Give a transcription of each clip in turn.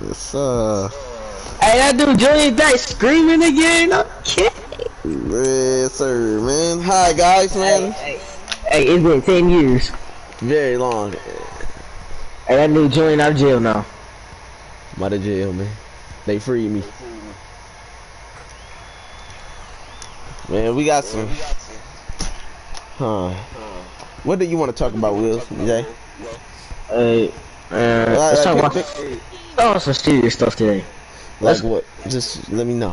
Yes, Hey, that dude Julian back screaming again. Okay. yes, sir, man. Hi, guys, man. Hey, it's been 10 years. Very long. Hey, that dude Julian out of jail now. I'm out of jail, man. They freed me. Man, we got some. What do you want to talk about, Will? Jay? Hey, let's talk about some serious stuff today. Like what? Just let me know.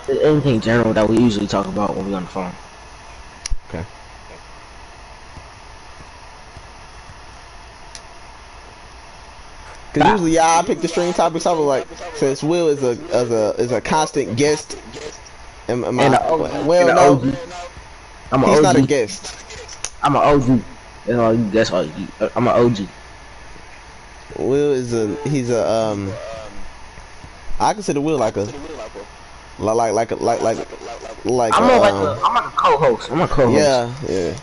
Anything general that we usually talk about when we on the phone. Okay. Cause usually, I pick the stream topics. I was like, since Will is a constant guest, he's not a guest. I'm an OG. You know, that's all. I'm an OG. Will is I consider Will like a I'm like a co-host. I'm a co-host. Yeah.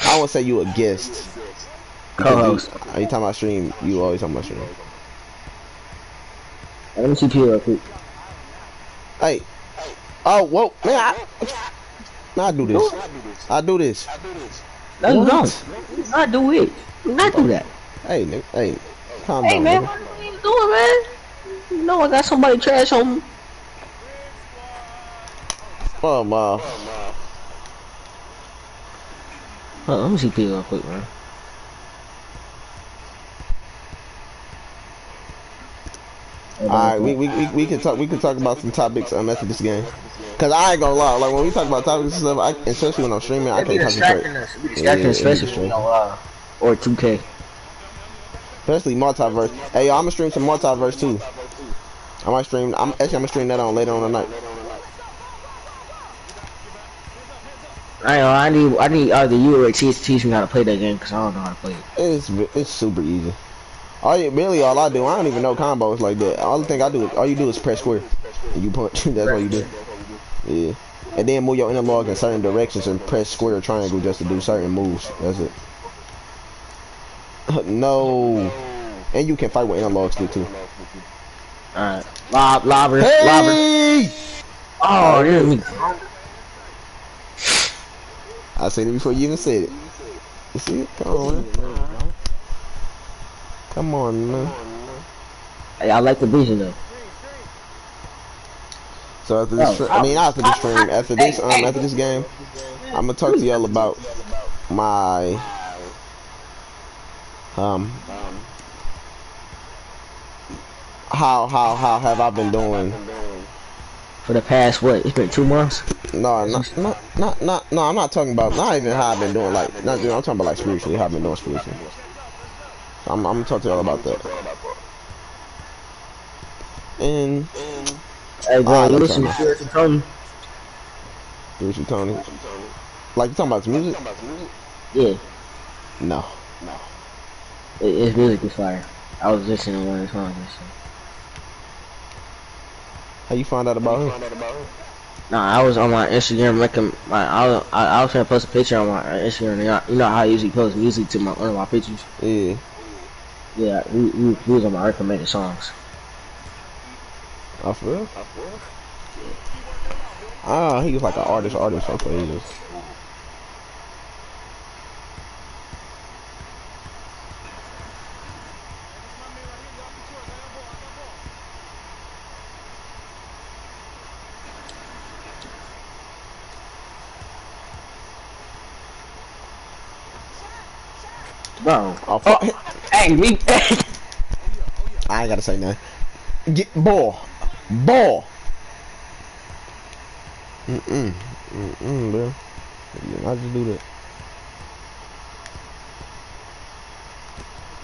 I won't say you a guest. Co-host. Are you talking about stream? You always talking about stream. Let me see you real quick. Hey. Oh, whoa, man. I do this. I do this. No, you don't. Not do it. Not do that. Hey, calm down. Hey, man, nigga. what are you doing, man? You know I got somebody trash on me. Oh, my. Let me see you real quick, man. Alright, we can talk about some topics after this game. Cause I ain't gonna lie, like when we talk about topics and stuff, especially when I'm streaming, I can't concentrate. Especially or 2K. Especially multiverse. Hey, yo, I'm gonna stream some multiverse too. I'm gonna stream that on later on tonight. I need either you or T to teach me how to play that game, cause I don't know how to play it. It's super easy. All I do, I don't even know combos like that. All you do is press square and you punch. That's what you do. Yeah. And then move your analog in certain directions and press square or triangle just to do certain moves. That's it. No. And you can fight with analogs too. Alright. Lobber. Hey! Oh, there's me. I said it before you even said it. You see it? Come on, man. Come on, man. Hey, I like the vision though. So after this, after this game, I'm gonna talk to y'all about my how have I been doing for the past what? It's been 2 months. No, I'm not talking about not even how I've been doing I'm talking about like spiritually, how I've been doing spiritually. So I'm gonna talk to y'all about that. And hey, bro, you listen to Spiritual Tony? Spiritual Tony? Like you talking about the music? Yeah. No. His music is fire. I was listening to one of his songs and shit. How you find out about him? Nah, I was on my Instagram I was trying to post a picture on my Instagram. You know how I usually post music to one of my pictures? Yeah. Yeah, he was on my recommended songs. Oh, for real? Ah, he was like an artist for ages. Bro. Hey, me. I ain't gotta say nothing. Get ball. Bro. Bro. I just do that.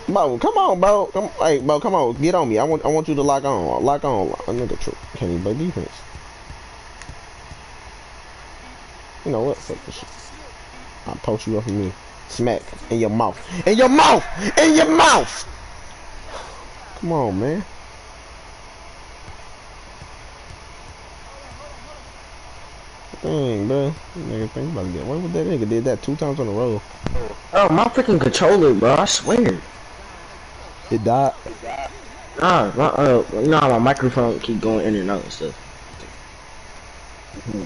Bro, come on, bro. Hey, bro, come on. Get on me. I want you to lock on. Lock on. A nigga can't even play defense. You know what? Fuck this shit. I'll post you up from me. Smack in your mouth. In your mouth! In your mouth! Come on, man. Dang, bro. Nigga think about to get. What that nigga did that 2 times on the road? Oh, my freaking controller, bro. I swear. It died. Nah, you know how my microphone keep going in and out and stuff.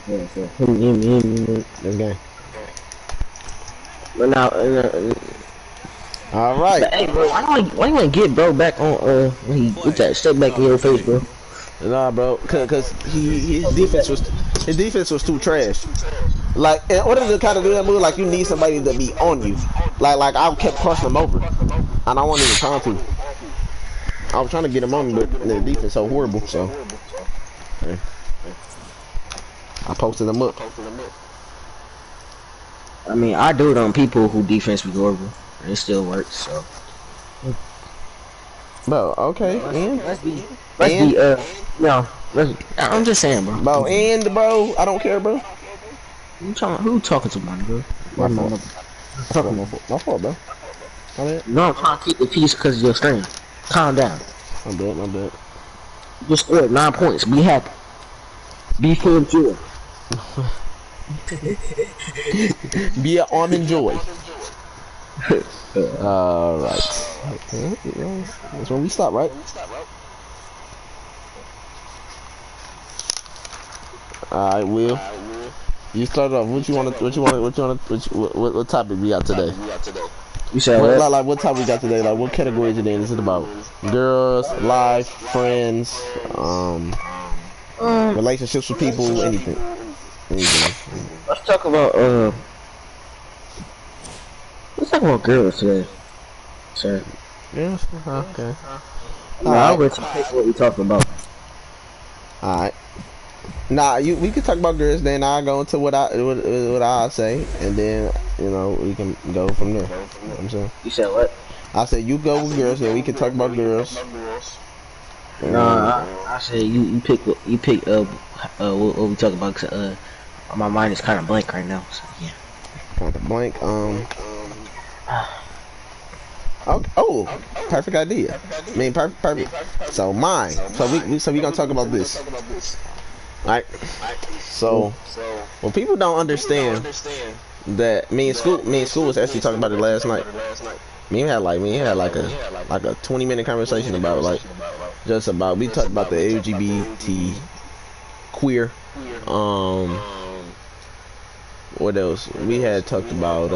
This game. But now, All right. but hey, bro, why you ain't get bro back on when he put that step back in your face, bro? Nah, bro, cause his defense was too trash. Like in order to kind of do that move, like you need somebody to be on you. Like I kept crossing him over, and I wasn't even trying to. I was trying to get him on me, but the defense so horrible. So yeah. I posted him up. I mean, I do it on people who defense be horrible, and it still works. So, Bro, okay, let's be no, I'm just saying, bro. Bro, I don't care, bro. Who talking to my bro? My fault, bro. No, I'm trying to keep the peace because of your stream. Calm down. My bad. You scored 9 points. Be happy. Be full of joy. Be an almond joy. Alright. That's when we stop, right? Alright, Will. You start off. What topic we got today? You said what? Like what topic we got today? Like what category today is it about? Girls, life, friends, relationships with people, anything. Let's talk about girls today. Sir. Yes. Okay. I'll let you pick what we talking about. Alright. Nah, we can talk about girls. Then I'll go into what I say, and then we can go from there. You know what I'm saying? You said what? I said you go with girls, then we can talk about girls. Nah, I said you pick what we talk about. Cause, my mind is kind of blank right now. So yeah. Kind of blank. Oh, perfect idea. I mean, perfect. So mine. So we gonna talk about this. Alright. So, well, people don't understand that me and school was actually talking about it last night. Me had like a 20-minute conversation about we talked about the LGBT queer. What else? We had talked about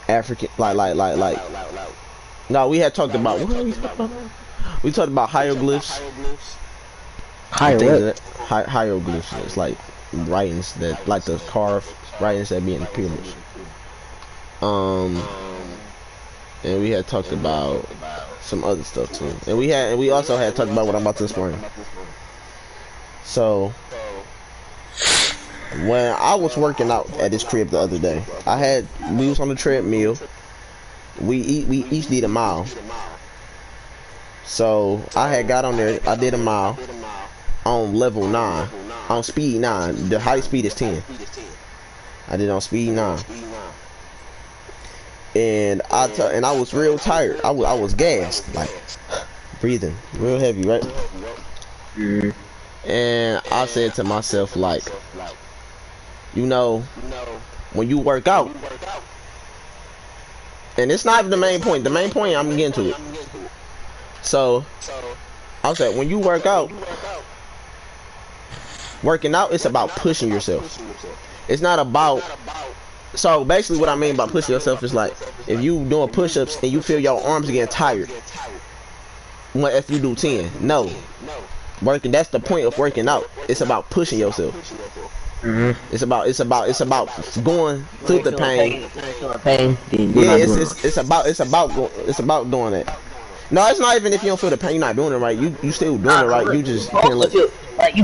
African No, we had talked about what we talked about? We talked about hieroglyphs. Hieroglyphs. It's like writings that like the carved writings that be in the pyramids. And we had talked about some other stuff too. And we also had talked about what I'm about to explain. So when I was working out at this crib the other day, we was on the treadmill. We each did a mile. So I had got on there. I did a mile on level 9, on speed 9. The high speed is 10. I did on speed 9, and I was real tired. I was gassed, like breathing real heavy, right? Mm. And I said to myself, like, when you work out, and it's not even the main point. The main point, I'm getting to it. So I said, when you working out, it's about pushing yourself. It's not about. So basically, what I mean by pushing yourself is like, if you doing push-ups and you feel your arms getting tired, what if you do 10? No, that's the point of working out. It's about pushing yourself. Mm-hmm. It's about going through the pain. Yeah, it's about doing it. No, it's not even if you don't feel the pain, you're not doing it right. You still doing it right. You just can't let. You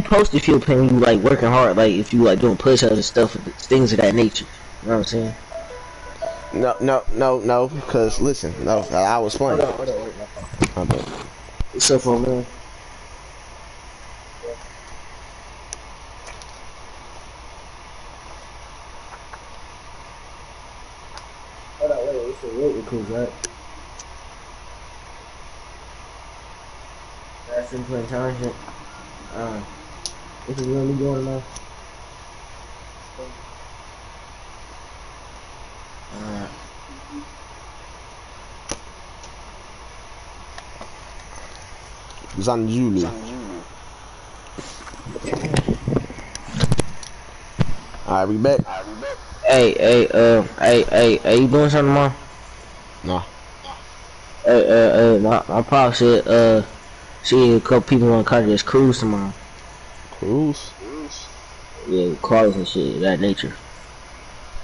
supposed to feel pain. You like working hard. Like if you like doing push-ups and stuff, things of that nature. You know what I'm saying? No. Because listen, no, I was playing. What's up, man? Hold on, wait, it's a road recruit, right? That's in playing time shit. This is really going on. Zanjulu. Alright, we back. Hey, you doing something tomorrow? Nah. My pop said, see a couple people on the country that's cruise tomorrow. Cruise? Yeah, cars and shit, that nature.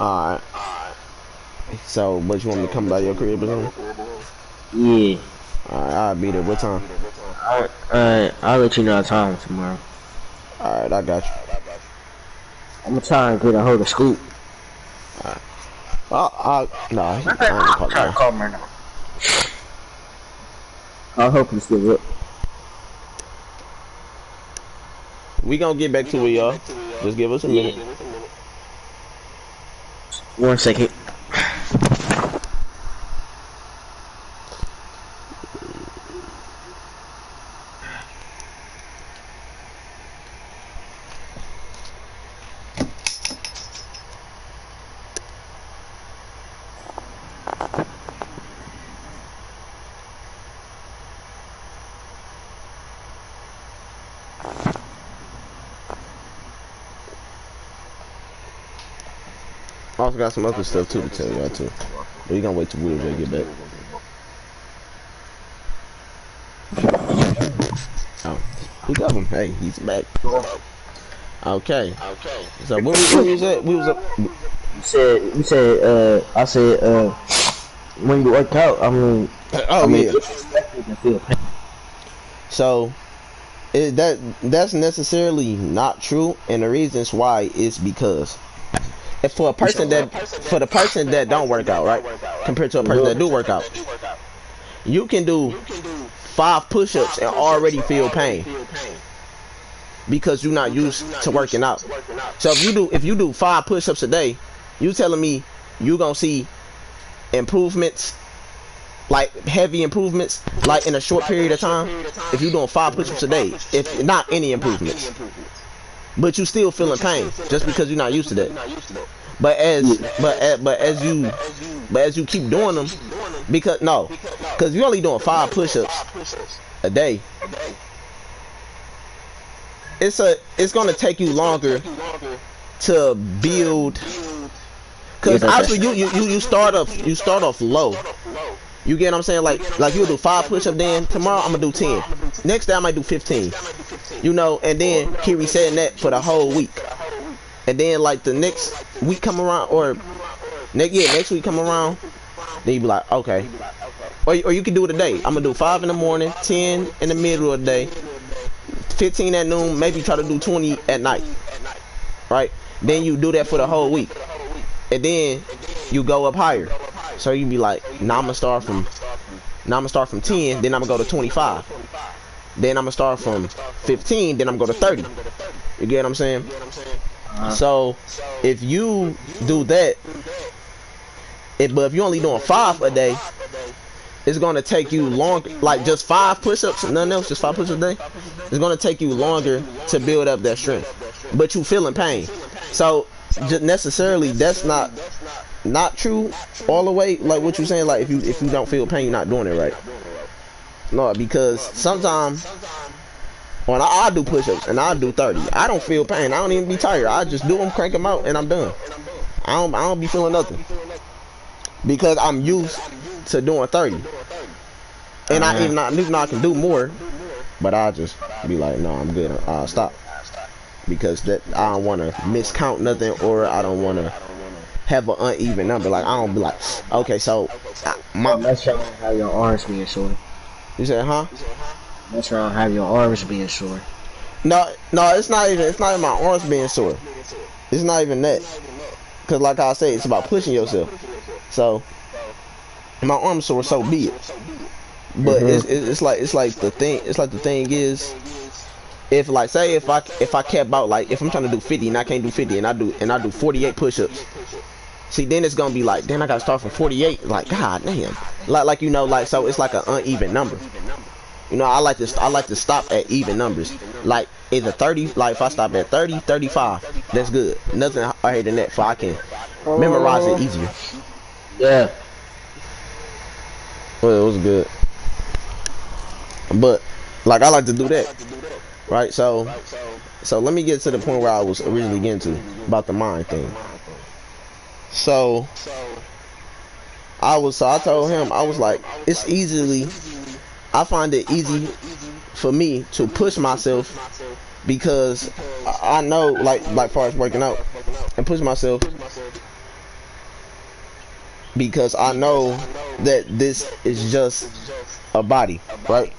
Alright. So, but you want me to come by your crib or something? Yeah. Alright, I'll be there. What time? I'll let you know the time tomorrow. Alright, I got you. I'm gonna try and get a hold of Scoop. Alright. Nah, I ain't gonna Try to call him right now. I hope he's still up. We gonna get back to it, y'all. Just give us a minute. 1 second. I also got some other stuff too to tell y'all too. But we gonna wait till Willie get back. Oh, who got him? Hey, he's back. Okay. So where we was at? We was up. You said, I said, when you work out, Yeah. So that's necessarily not true, and the reasons why is because if for the person that don't work out, right, compared to a person that do work out, you can do 5 push-ups and already feel pain because you're not used to working out. So if you do 5 push-ups a day, you telling me you gonna see improvements, like heavy improvements, like in a short period of time? If you're doing 5 push-ups a day, if not any improvements, but you still feeling pain just because you're not used to that. But as you keep doing them, because you're only doing 5 push-ups a day. It's gonna take you longer to build, because obviously you start off low. You get what I'm saying? Like you'll do 5 push-ups, then tomorrow I'm gonna do 10. Next day I might do 15. You know, and then keep resetting that for the whole week. And then like the next week come around, or next week come around, then you be like, okay. Or you can do it a day. I'm gonna do 5 in the morning, 10 in the middle of the day, 15 at noon, maybe try to do 20 at night. Right? Then you do that for the whole week. And then you go up higher. So you be like, now I'm gonna start from 10, then I'm gonna go to 25. Then I'm gonna start from 15, then I'm gonna go to 30. You get what I'm saying? So if you do that, but if you're only doing 5 a day, it's gonna take you longer. Like just 5 push-ups, nothing else, just 5 push-ups a day. It's gonna take you longer to build up that strength, but you feeling pain. So just necessarily that's not true all the way. Like what you saying, like if you don't feel pain, you're not doing it right. No, because sometimes when I do push-ups and I do 30, I don't feel pain. I don't even be tired. I just do them, crank them out, and I'm done. I don't be feeling nothing because I'm used to doing 30. And even though I can do more, but I just be like, no, I'm good. I'll stop, because that I don't want to miscount nothing, or I don't want to have an uneven number. Like I don't be like, okay, so that's trying to have your arms being sore. You said, huh? That's trying to have your arms being sore. No, it's not even my arms being sore. It's not even that. Cause like I said, it's about pushing yourself. So my arms sore, so be it. But it's like the thing is, if like say if I kept out, like if I'm trying to do 50 and I can't do 50 and I do 48 push-ups. See, then it's gonna be like, then I gotta start from 48. Like, god damn. Like you know, like, so it's like an uneven number. You know, I like to stop at even numbers. Like either 30, like if I stop at 30, 35, that's good. Nothing higher than that, so I can memorize it easier. Yeah. Well, it was good. But Like I like to do that, right? So let me get to the point where I was originally getting to about the mind thing. So I told him, I was like, it's easily, I find it easy for me to push myself because I know, like far as working out and push myself, because I know that this is just a body, right?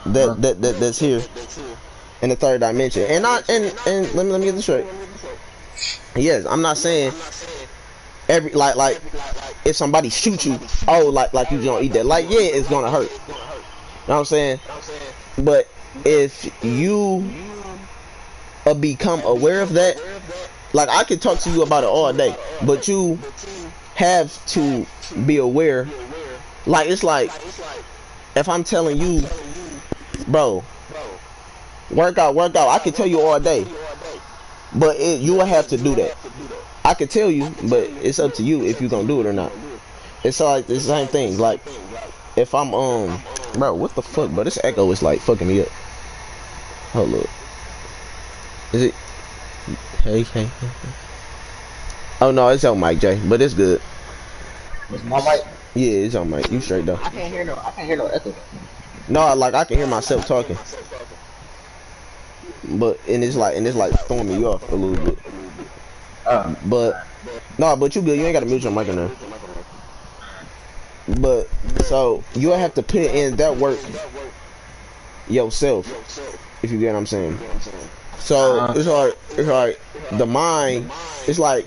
That's here in the third dimension. And let me get this straight. Yes, I'm not saying every like if somebody shoots you, oh like you don't eat that. Like yeah, it's gonna hurt. You know what I'm saying? But if you become aware of that, like I could talk to you about it all day, but you have to be aware. Like it's like if I'm telling you, bro, work out, I can tell you all day, but you will have to do that. I could tell you, but it's up to you if you're gonna do it or not. It's like the same thing. Like if I'm bro, what the fuck? But this echo is like fucking me up. Hold up. Is it? Hey. Oh no, it's on mic, Jay, but it's good. It's my mic. Yeah, it's on mic. You straight though. I can't hear no echo. No, like I can hear myself talking, but it's like throwing me off a little bit. But no, but you good. You ain't gotta mute your mic in there. But so you'll have to put in that work yourself, if you get what I'm saying. So it's like the mind. It's like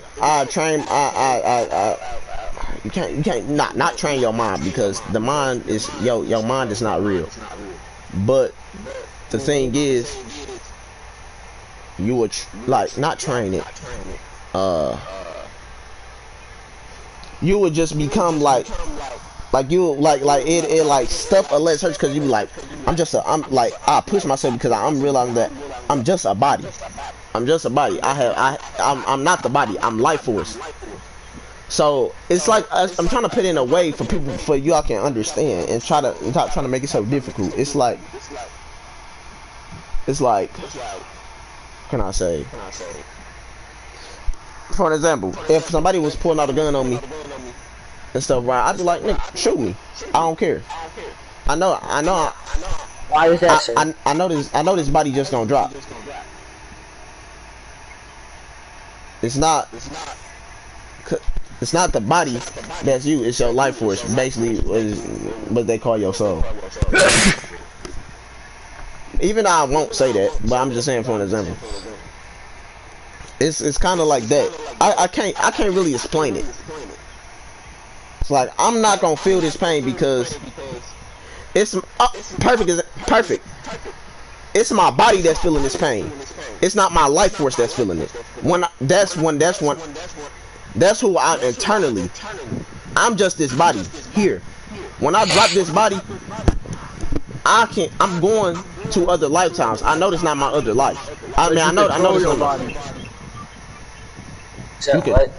you can't not train your mind, because the mind is your mind is not real. But the thing is, you would like not train it. You would just become like you like it like stuff or less hurts, because you be like I'm like I push myself because I'm realizing that I'm just a body. I'm not the body. I'm life force. So it's like I'm trying to put in a way for people, for y'all can understand, and trying to make it so difficult. It's like can I say? For an example, if somebody was pulling out a gun on me and stuff, right, I'd be like, nigga, shoot me. I don't care. I know. Why is that, sir? I know this body just gonna drop. It's not the body that's you. It's your life force. Basically, is what they call your soul. Even though I won't say that, but I'm just saying for an example. It's kind of like that. I can't really explain it. It's like I'm not gonna feel this pain because it's perfect. It's my body that's feeling this pain. It's not my life force that's feeling it. That's who I am internally. I'm just this body here. When I drop this body, I'm going to other lifetimes. I know it's not my other life. I mean, I know it's not my body. What?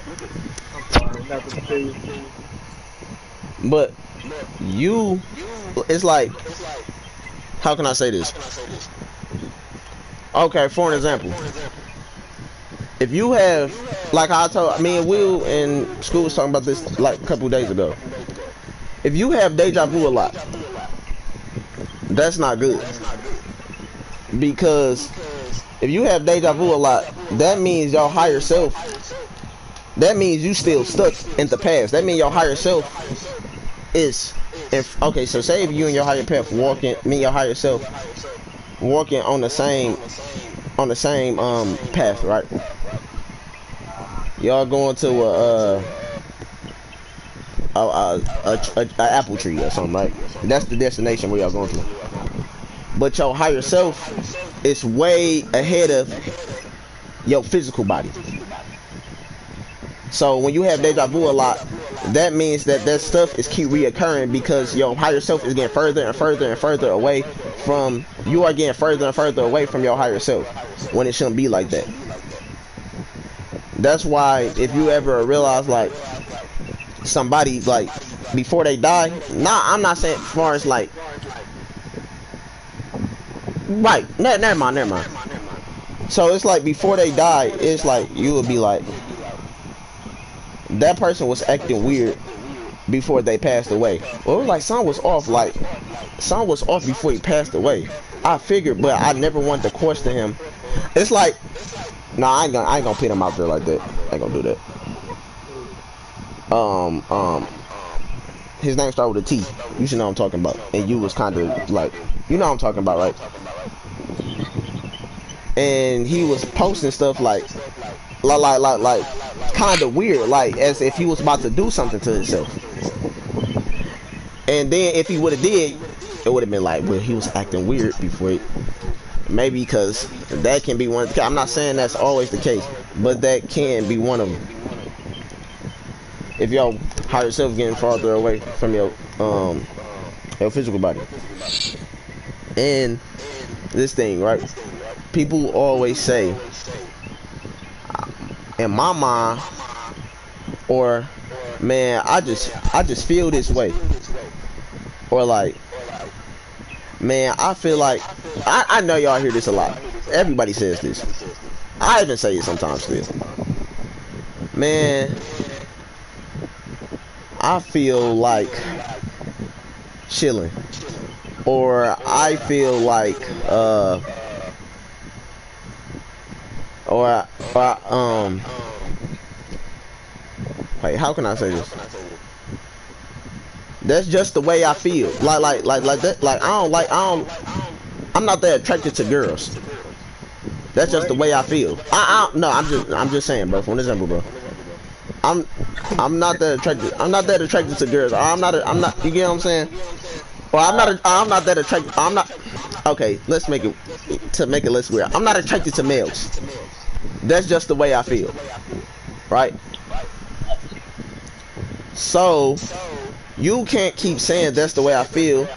But it's like, how can I say this? Okay, for an example, if you have, like I told me and Will in school was talking about this like a couple days ago. If you have deja vu a lot, that's not good, because if you have deja vu a lot, that means your higher self. That means you still stuck in the past. That means your higher self is, okay, so say if you and your higher self your higher self walking on the same path, right? Y'all going to a apple tree or something, right? That's the destination where y'all going to. But your higher self is way ahead of your physical body. So when you have deja vu a lot, that means that stuff is keep reoccurring, because your higher self is getting further and further and further away from, you are getting further and further away from your higher self, when it shouldn't be like that. That's why if you ever realize like somebody like before they die, I'm not saying as far as like Right. Never mind. Never mind. So it's like before they die, it's like you would be like, that person was acting weird before they passed away. Well, it was like something was off. Like something was off before he passed away. I figured, but I never wanted to question him. It's like, nah, I ain't gonna put him out there like that. I ain't gonna do that. His name started with a T. You should know what I'm talking about. And you was kind of like, you know what I'm talking about, right? And he was posting stuff like kind of weird, like as if he was about to do something to himself. And then if he would have did, it would have been like, well, he was acting weird before it. Maybe because that can be one. I'm not saying that's always the case, but that can be one of them. If y'all hide yourself getting farther away from your physical body. And this thing, right? People always say, in my mind, or man, I just feel this way, or like, man, I feel like, I know y'all hear this a lot. Everybody says this. I even say it sometimes still. Man, I feel like chilling, or I feel like wait, how can I say this? That's just the way I feel. Like that. Like I'm not that attracted to girls. That's just the way I feel. No, I'm just saying, bro. For an example, bro. I'm not that attracted. I'm not that attracted to girls. I'm not. You get what I'm saying? Well, I'm not that attracted. I'm not. Okay, let's make it less weird. I'm not attracted to males. That's just the way I feel, right? So you can't keep saying that's the way I feel,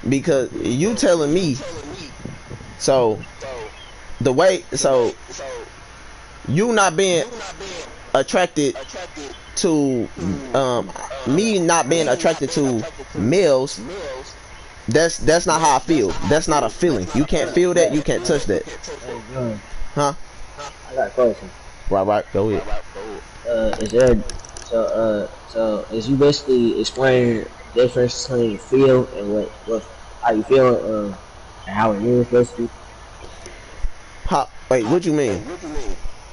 because you telling me. So you not being attracted to me not being attracted to males, that's not how I feel. That's not a feeling. You can't feel that. You can't touch that. Huh? I got a question. Right, go ahead. Is there so is you basically explaining the difference between feel and what how you feel and how it is basically? Wait, what you mean?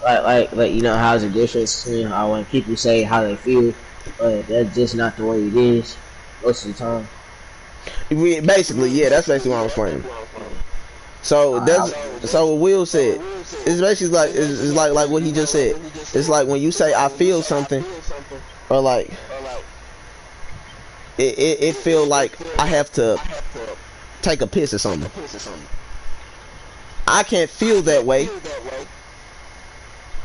Like you know, how's the difference between how when people say how they feel, but that's just not the way it is most of the time. Basically, yeah, that's basically what I'm explaining. So so what Will said. It's basically like it's like what he just said. It's like when you say I feel something, or like it feel like I have to take a piss or something. I can't feel that way.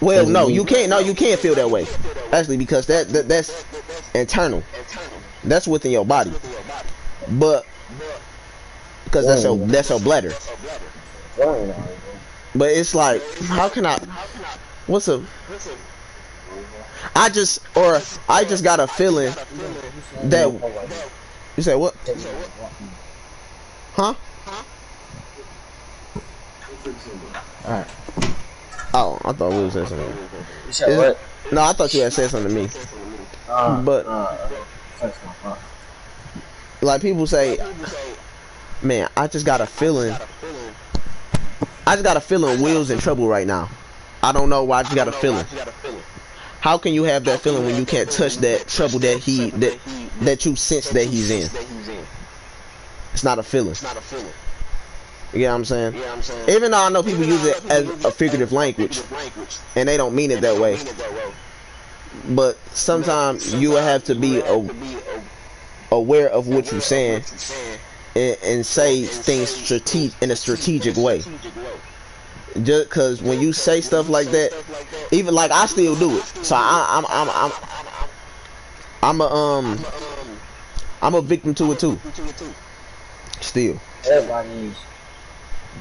Well, no, you can't. No, you can't feel that way. Actually, because that's internal. That's within your body. But because that's your bladder. But it's like, how can I? What's a? I just got a feeling that. You said what? Huh? Alright. Oh, I thought we was saying something. You said what? No, I thought you had said something to me. But like people say, man, I just got a feeling. Will's in trouble right now. I don't know why. I just got a feeling. How can you have that feeling when you can't touch that trouble that you sense that he's in? It's not a feeling. You get what I'm saying? Even though I know people use it as a figurative language, and they don't mean it that way. But sometimes you will have to be aware of what you're saying and say things in a strategic way. Just because when you say stuff like that, even like I still do it. So I'm a victim to it too. Still. Everybody is.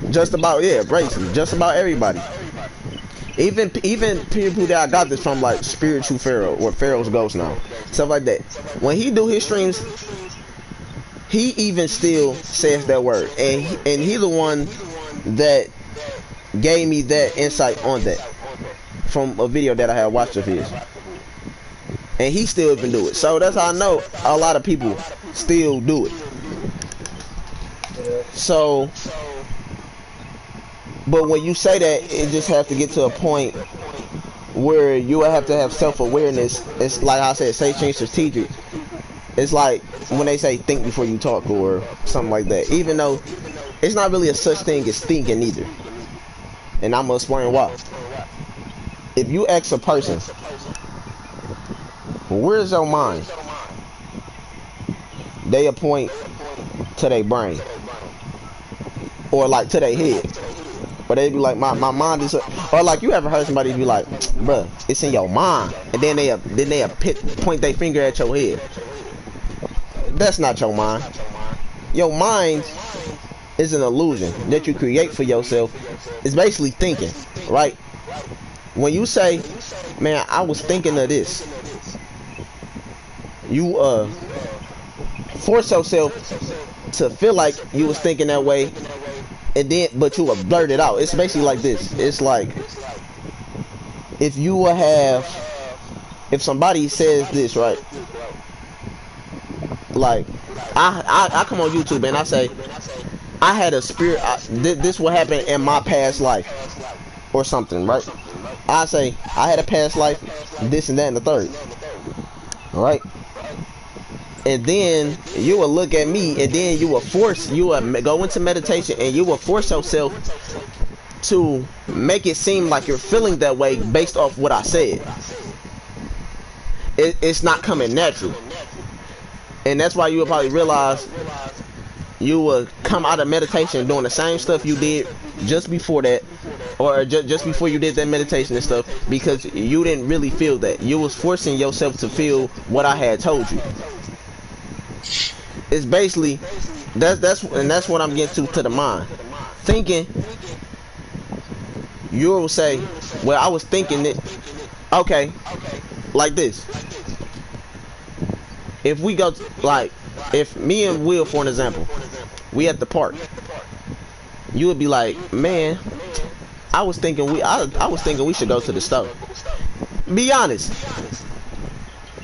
Just about, yeah, basically, just about everybody. Even people that I got this from, like Spiritual Pharaoh or Pharaoh's Ghost now, stuff like that. When he do his streams, he even still says that word, and he the one that gave me that insight on that from a video that I had watched of his, and he still even do it. So that's how I know a lot of people still do it. So, but when you say that, it just have to get to a point where you have to have self-awareness. It's like I said, say change strategic. It's like when they say think before you talk or something like that, even though it's not really a such thing as thinking either. And I'm gonna explain why. If you ask a person, where's your mind? They point to their brain, or like to their head, or they be like, my mind is, or like you ever heard somebody be like, bruh, it's in your mind, and then they point their finger at your head. That's not your mind. Your mind is an illusion that you create for yourself. It's basically thinking, right? When you say, man, I was thinking of this, you force yourself to feel like you was thinking that way, and then but you will blurt it out. It's basically like this. It's like if you will have, if somebody says this, right? Like I come on YouTube and I say I had a spirit, this will happen in my past life or something, right? I say I had a past life, this and that and the third, all right? And then you will look at me, and then you will go into meditation, and you will force yourself to make it seem like you're feeling that way based off what I said. It's not coming natural. And that's why you will probably realize you will come out of meditation doing the same stuff you did just before that, or just before you did that meditation and stuff, because you didn't really feel that. You was forcing yourself to feel what I had told you. It's basically that's what I'm getting to the mind. Thinking, you will say, well, I was thinking it. Okay, like this. If we go like, if me and Will, for an example, we at the park, you would be like, man, I was thinking we should go to the store. Be honest.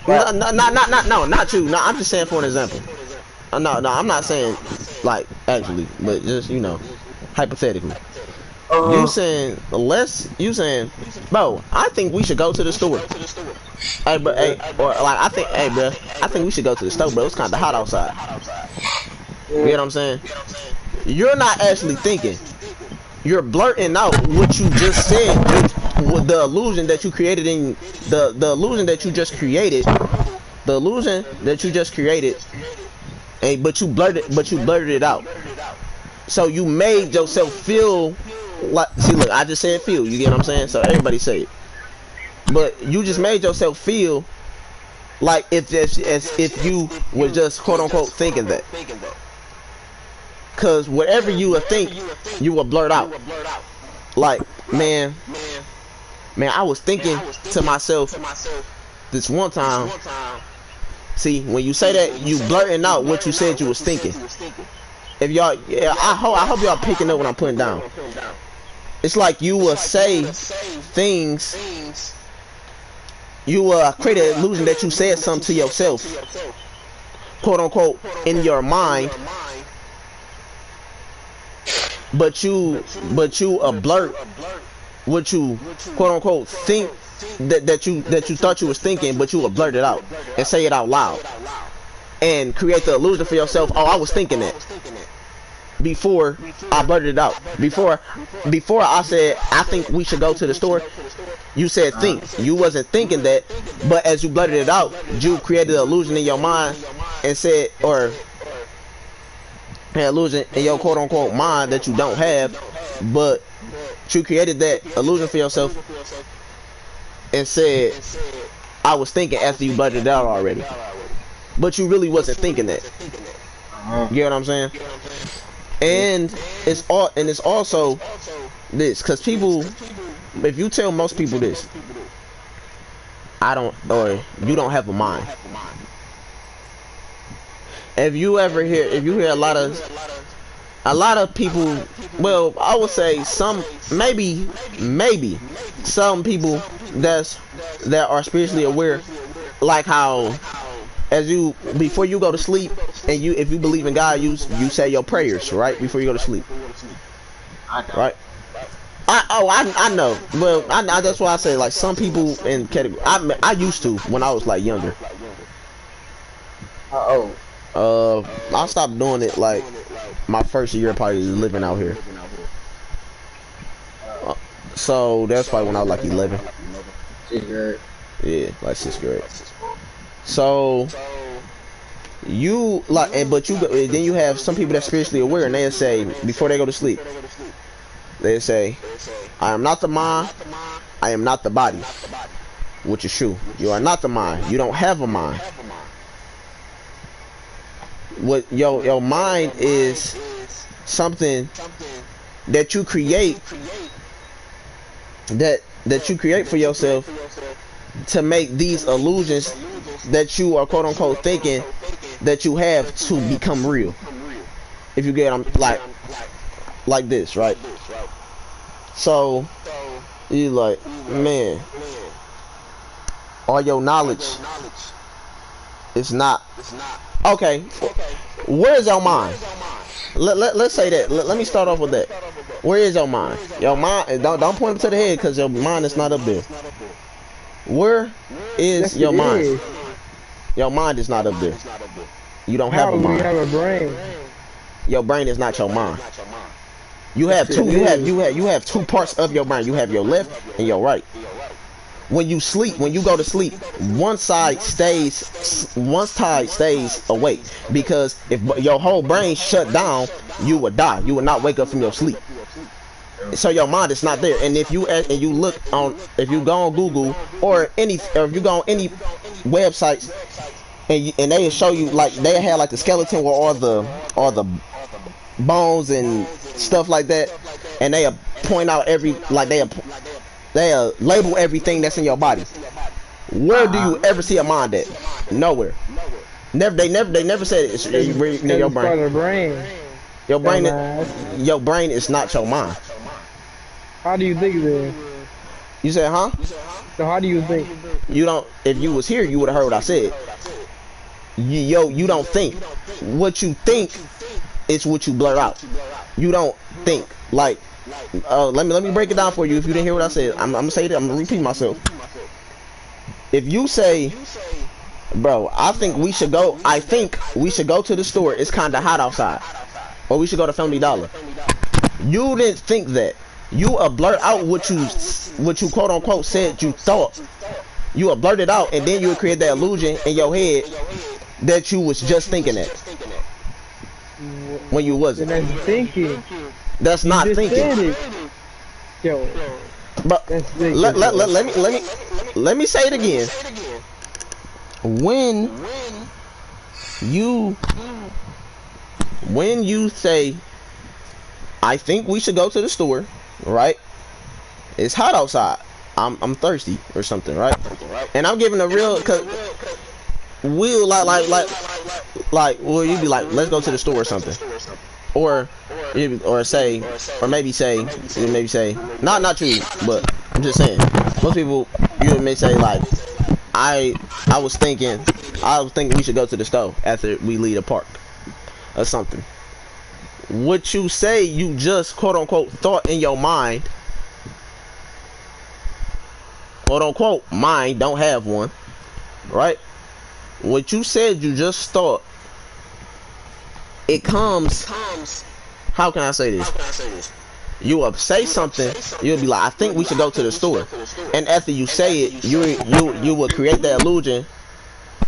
No, not you. No, I'm just saying for an example. No, I'm not saying like actually, but just, you know, hypothetically. You saying, bro, I think we should go to the store. Hey, but or like I think we should go to the store, bro. It's kind of hot outside. You get what I'm saying? You're not actually thinking. You're blurting out what you just said. With the illusion that you created in the illusion that you just created. The illusion that you just created. But you blurted it out. So you made yourself feel like, see, look, I just said feel, you get what I'm saying? So everybody say it. But you just made yourself feel like if you were just quote unquote thinking that. Cause whatever you would think, you will blurt out. Like, man, I was thinking to myself this one time. See, when you say that, you blurting out what you said you was thinking. If y'all, yeah, I hope y'all picking up what I'm putting down. It's like you will say things, you will create an illusion that you said something to yourself, quote unquote, in your mind, but you blurt what you quote unquote think that you thought you was thinking, but you will blurt it out and say it out loud and create the illusion for yourself. Oh, I was thinking that before I blurted it out. Before I said I think we should go to the store, you said think. You wasn't thinking that, but as you blurted it out, you created an illusion in your mind and said, or an illusion in your quote unquote mind that you don't have, but you created that illusion for yourself and said I was thinking after you blurted it out already, but you really wasn't thinking that. You get what I'm saying? And it's also this, because people, if you tell most people this, you don't have a mind, if you ever hear, if you hear a lot of people, well, I would say some, maybe some people that are spiritually aware, like how as you before you go to sleep, and you if you believe in God, you say your prayers right before you go to sleep, right? I know. Well, that's why I say like some people in category. I used to when I was like younger. I stopped doing it like my first year probably living out here. So that's probably when I was like 11. Yeah, like 6th grade. So you like, but you then you have some people that's spiritually aware, and they say before they go to sleep, they say, "I am not the mind, I am not the body," which is true. You are not the mind. You don't have a mind. What your mind is something that you create that you create for yourself to make these illusions that you are quote unquote thinking that you have to become real. If you get them like this, right? So you like, man, all your knowledge is not okay. Where is your mind? Let's say that. Let me start off with that. Where is your mind? Your mind, don't point it to the head because your mind is not up there. Where is your mind? Your mind is not up there. You don't have a mind. You have a brain. Your brain is not your mind. You have two. You have two parts of your brain. You have your left and your right. When you sleep, when you go to sleep, one side stays awake, because if your whole brain shut down, you would die. You would not wake up from your sleep. So your mind is not there. And if you look on, if you go on Google or if you go on any websites, and they show you, like they have like the skeleton with all the bones and stuff like that, and they point out every, like they label everything that's in your body. Where do you ever see a mind at? Nowhere. They never said it's your brain. Your brain is not your mind. How do you think then? You said, huh? So how do you think? You don't. If you was here, you would have heard what I said. You don't think. What you think is what you blur out. You don't think. Like, let me break it down for you. If you didn't hear what I said, I'm gonna say that. I'm gonna repeat myself. If you say, bro, I think we should go to the store, it's kinda hot outside, or we should go to Family Dollar. You didn't think that. You blurt out what you quote unquote said you thought. You blurt it out, and then you would create that illusion in your head that you was just thinking that when you wasn't. That's thinking. That's not thinking. Yo, but let me say it again. When you say, I think we should go to the store, right? It's hot outside. I'm thirsty or something, right? And I'm giving a real, cause we'll well, you'd be like, let's go to the store or something, or maybe say, not you, but I'm just saying, most people, you may say like, I was thinking we should go to the store after we leave the park or something. What you say, you just quote unquote thought in your mind, quote unquote mind, don't have one, right? What you said, you just thought, it comes, how can I say this? You will say something, you'll be like, I think we should go to the store, and after you say it, you will create that illusion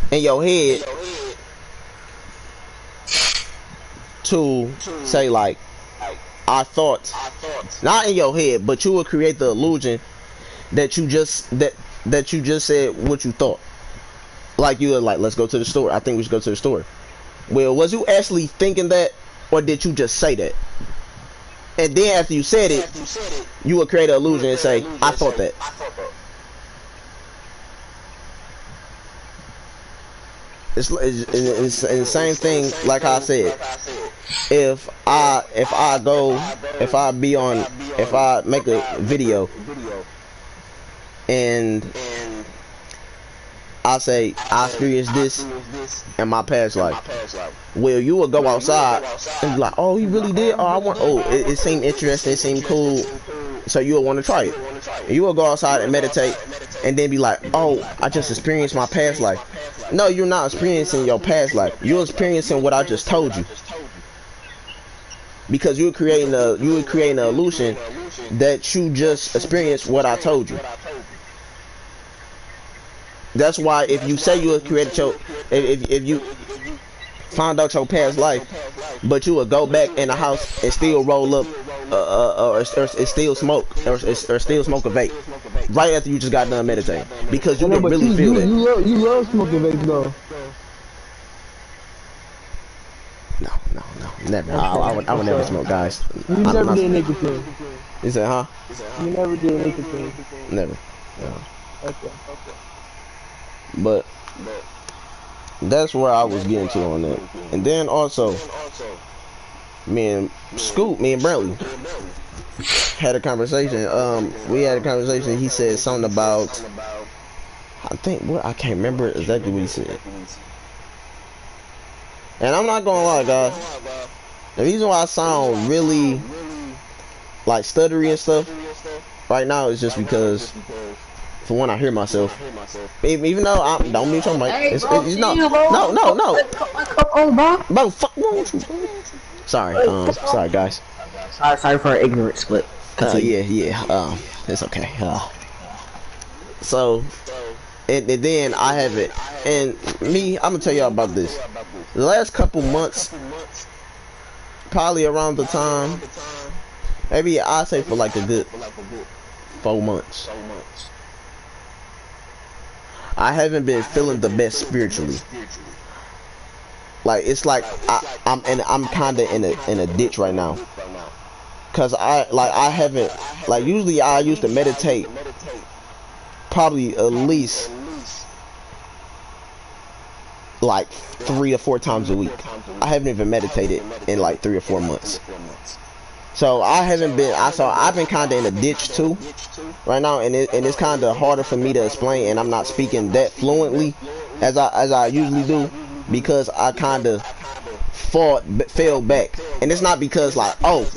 in your head to say like, I thought, not in your head, but you will create the illusion that you just said what you thought. Like you were like, let's go to the store. I think we should go to the store. Well, was you actually thinking that, or did you just say that? And then after you said it, you would create an illusion and say, I thought that. it's the same thing. Like I said, if I make a video and I say I experienced this in my past life, well, you will go outside and be like, oh, he really did. Oh, it seemed interesting. It seemed cool. So you will want to try it. And you will go outside and meditate, and then be like, oh, I just experienced my past life. No, you're not experiencing your past life. You're experiencing what I just told you. Because you were creating an illusion that you just experienced what I told you. That's why if you say you created if you found out your past life, but you would go back in the house and still roll up, or still smoke a vape right after you just got done meditating, because you didn't really feel that. You love smoking vapes though. No, never. I would never smoke, guys. You never did nicotine. You said, huh? You never did nicotine. Never. No. Okay. But that's where I was getting to on that. And then also, me and Brantley had a conversation. We had a conversation. He said something about, I can't remember exactly what he said. And I'm not gonna lie, guys. The reason why I sound really like stuttery and stuff right now is just because, for one, I hear myself. Even though I don't mean something like it's no. Bro, fuck wrong with you? Sorry, sorry guys. Sorry for our ignorant split. Yeah. It's okay. So, and then I have it, and me, I'm gonna tell y'all about this. The last couple months, probably around the time, maybe I say for like a good 4 months, I haven't been feeling the best spiritually. Like, it's like I'm kind of in a ditch right now, cause I haven't, like, usually I used to meditate probably at least like 3 or 4 times a week. I haven't even meditated in like 3 or 4 months. So I haven't been. I've been kind of in a ditch too right now, and it's kind of harder for me to explain, and I'm not speaking that fluently as I usually do, because I kind of fell back. And it's not because like, oh,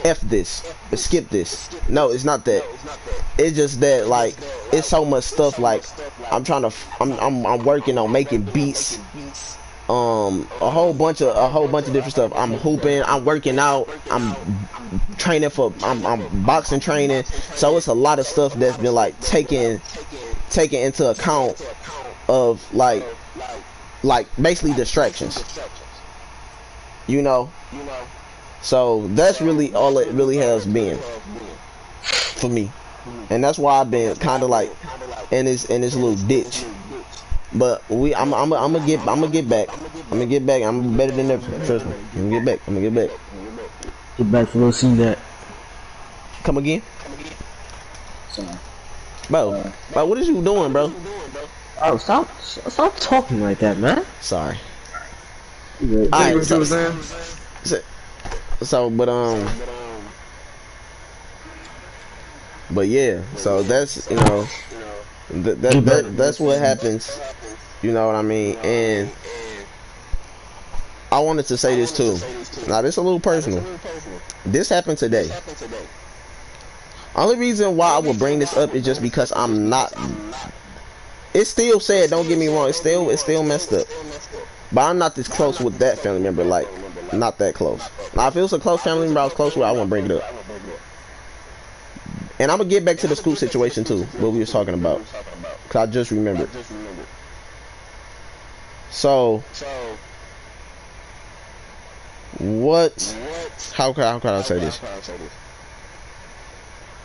F this, skip this. No, it's not that. It's just that, like, it's so much stuff. Like, I'm working on making beats, a whole bunch of different stuff. I'm hooping, I'm working out, I'm training I'm boxing training. So it's a lot of stuff that's been like taken into account of like basically distractions, you know. So that's really all it really has been for me, and that's why I've been kind of like in this little ditch. But I'm gonna get back. I'm better than ever. Trust me. I'm gonna get back. Get back for see that. Come again? Sorry. Bro, what is you doing, bro? Oh, stop talking like that, man. Sorry. Alright, but yeah, so that's, you know, that's what happens, you know what I mean. And I wanted to say this too. Now, this is a little personal. This happened today. Only reason why I would bring this up is just because I'm not. It's still sad. Don't get me wrong. It's still messed up. But I'm not this close with that family member. Like, not that close. Now, if it was a close family member I was close with, I wouldn't bring it up. And I'm gonna get back to the school situation too, what we was talking about, cause I just remembered. So, what? How can I say this?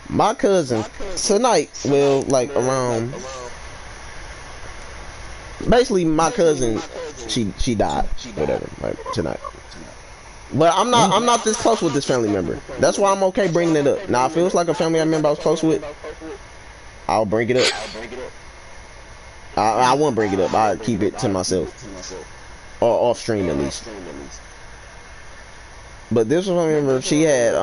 My cousin tonight, well, like around, basically my cousin, she died, whatever, like tonight. But I'm not this close with this family member. That's why I'm okay bringing it up. Now, if it was like a family member I was close with, I'll bring it up. I won't bring it up. I keep it to myself, or off stream at least. But this one, I remember she had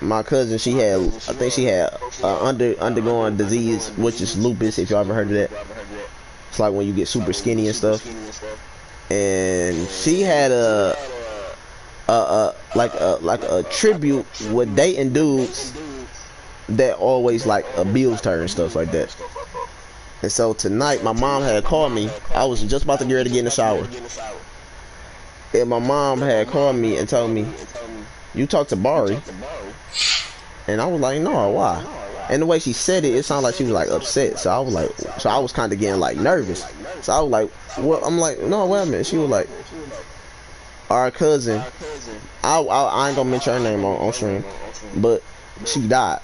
my cousin. She had, I think she had undergoing disease, which is lupus. If y'all ever heard of that, it's like when you get super skinny and stuff. And she had like a tribute with dating dudes that always like abused her and stuff like that. And so tonight my mom had called me. I was just about to get ready to get in the shower, and my mom had called me and told me, "You talked to Bari?" And I was like, "No, why?" And the way she said it, it sounded like she was like upset. So I was like, so I was kind of getting like nervous. So I was like, "What?" I'm like, "No, wait a minute." She was like, "Our cousin, I ain't gonna mention her name on stream, but she died."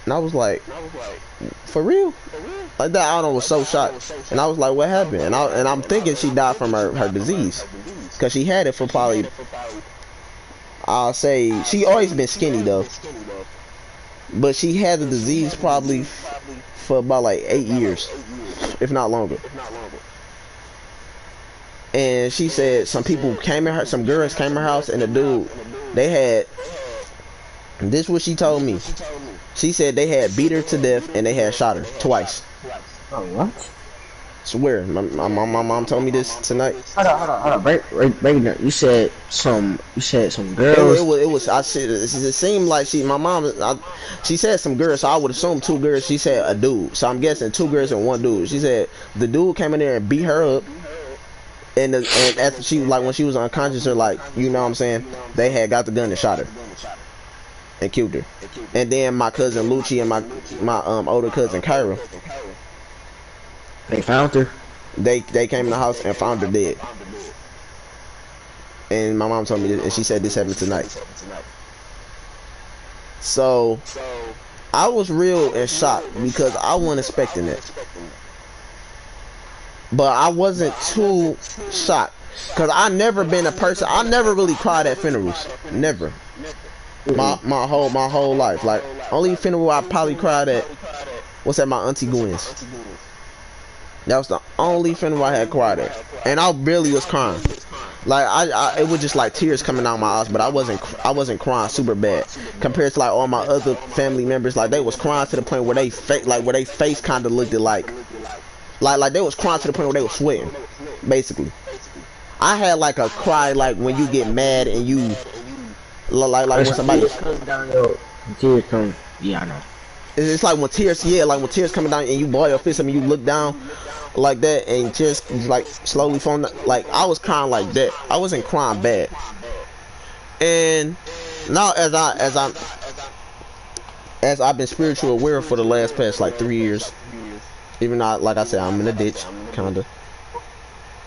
And I was like, "For real?" Like that, I don't know, was so shocked. And I was like, "What happened?" And I'm thinking she died from her disease, because she had it for probably, I'll say, she always been skinny though, but she had the disease probably for about like 8 years, if not longer. And she said some people came in her, some girls came in her house, and the dude, they had, this is what she told me. She said they had beat her to death and they had shot her twice. Oh, what? Swear, my mom told me this tonight. Hold on. Break it down. You said some girls. It was. I said it seemed like my mom. She said some girls, so I would assume 2 girls. She said a dude, so I'm guessing 2 girls and 1 dude. She said the dude came in there and beat her up, and after she, like, when she was unconscious, or like, you know what I'm saying, they had got the gun and shot her and killed her. And then my cousin Lucci and my older cousin Kyra, They found her. They came in the house and found her dead. And my mom told me this, and she said this happened tonight. So I was real in shock because I wasn't expecting that. But I wasn't too shocked because I never been a person. I never really cried at funerals. Never. My whole life. Like, only funeral I probably cried at was at my auntie Gwen's. That was the only funeral I had cried at, and I barely was crying. Like, it was just like tears coming out my eyes, but I wasn't crying super bad compared to like all my other family members. Like, they was crying to the point where they face kind of looked like they was crying to the point where they was sweating, basically. I had like a cry like when you get mad and you like when somebody tears come. Yeah, I know. It's like when tears, like when tears coming down and you ball your fist and you look down like that and just like slowly falling. Like, I was crying like that. I wasn't crying bad. And now as I've been spiritual aware for the past like 3 years, even though, like I said, I'm in a ditch, kinda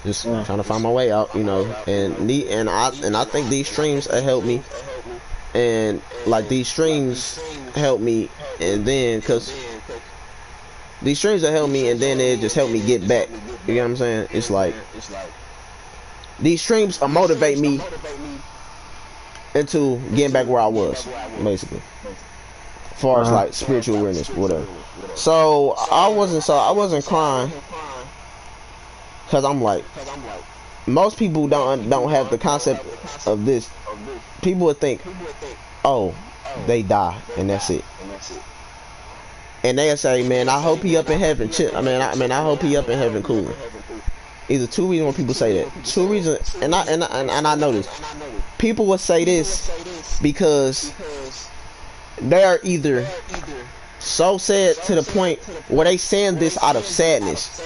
just trying to find my way out, you know. And I think these streams have helped me. And like, these streams help me, and then because these streams have helped me, and then it just helped me get back. You know what I'm saying? It's like these streams motivate me into getting back where I was, basically, as far as like spiritual awareness, whatever. So I wasn't crying because I'm like, most people don't have the concept of this. People would think, oh, they die and that's it. And they'll say, man, I hope he up in heaven. I hope he up in heaven cooling. Either 2 reasons when people say that. 2 reasons, and I know this. People will say this because they are either so sad to the point where they saying this out of sadness,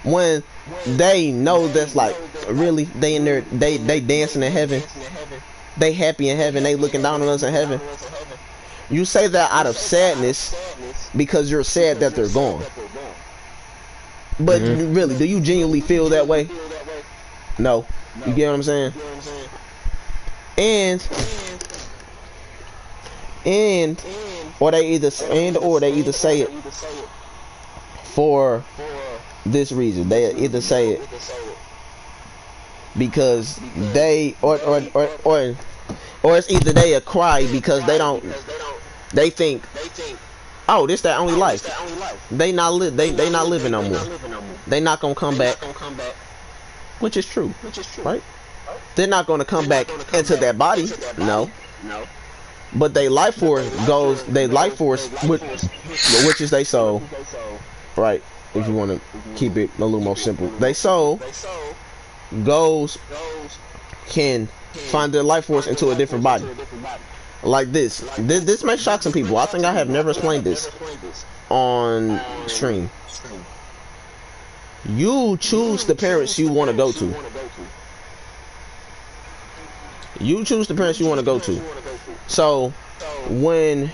when they know that's like, really, they in there, they dancing in heaven. They happy in heaven. They looking down on us in heaven. You say that out of sadness because you're sad that they're gone. But really, do you genuinely feel that way? No. You get what I'm saying? Or they either say it for this reason. They either say it because they or it's either they cry because they think oh, this that only life. They not live. They not living no more. They not gonna come back, which is true, right? They're not gonna come back into that body. No. But they life force goes. They life force, which is they soul, right? If you want to keep it a little more simple, they soul goes can find their life force into a different body. Like this may shock some people. I think I have never explained this on stream. You choose the parents you want to go to. You choose the parents you want to go to. So when,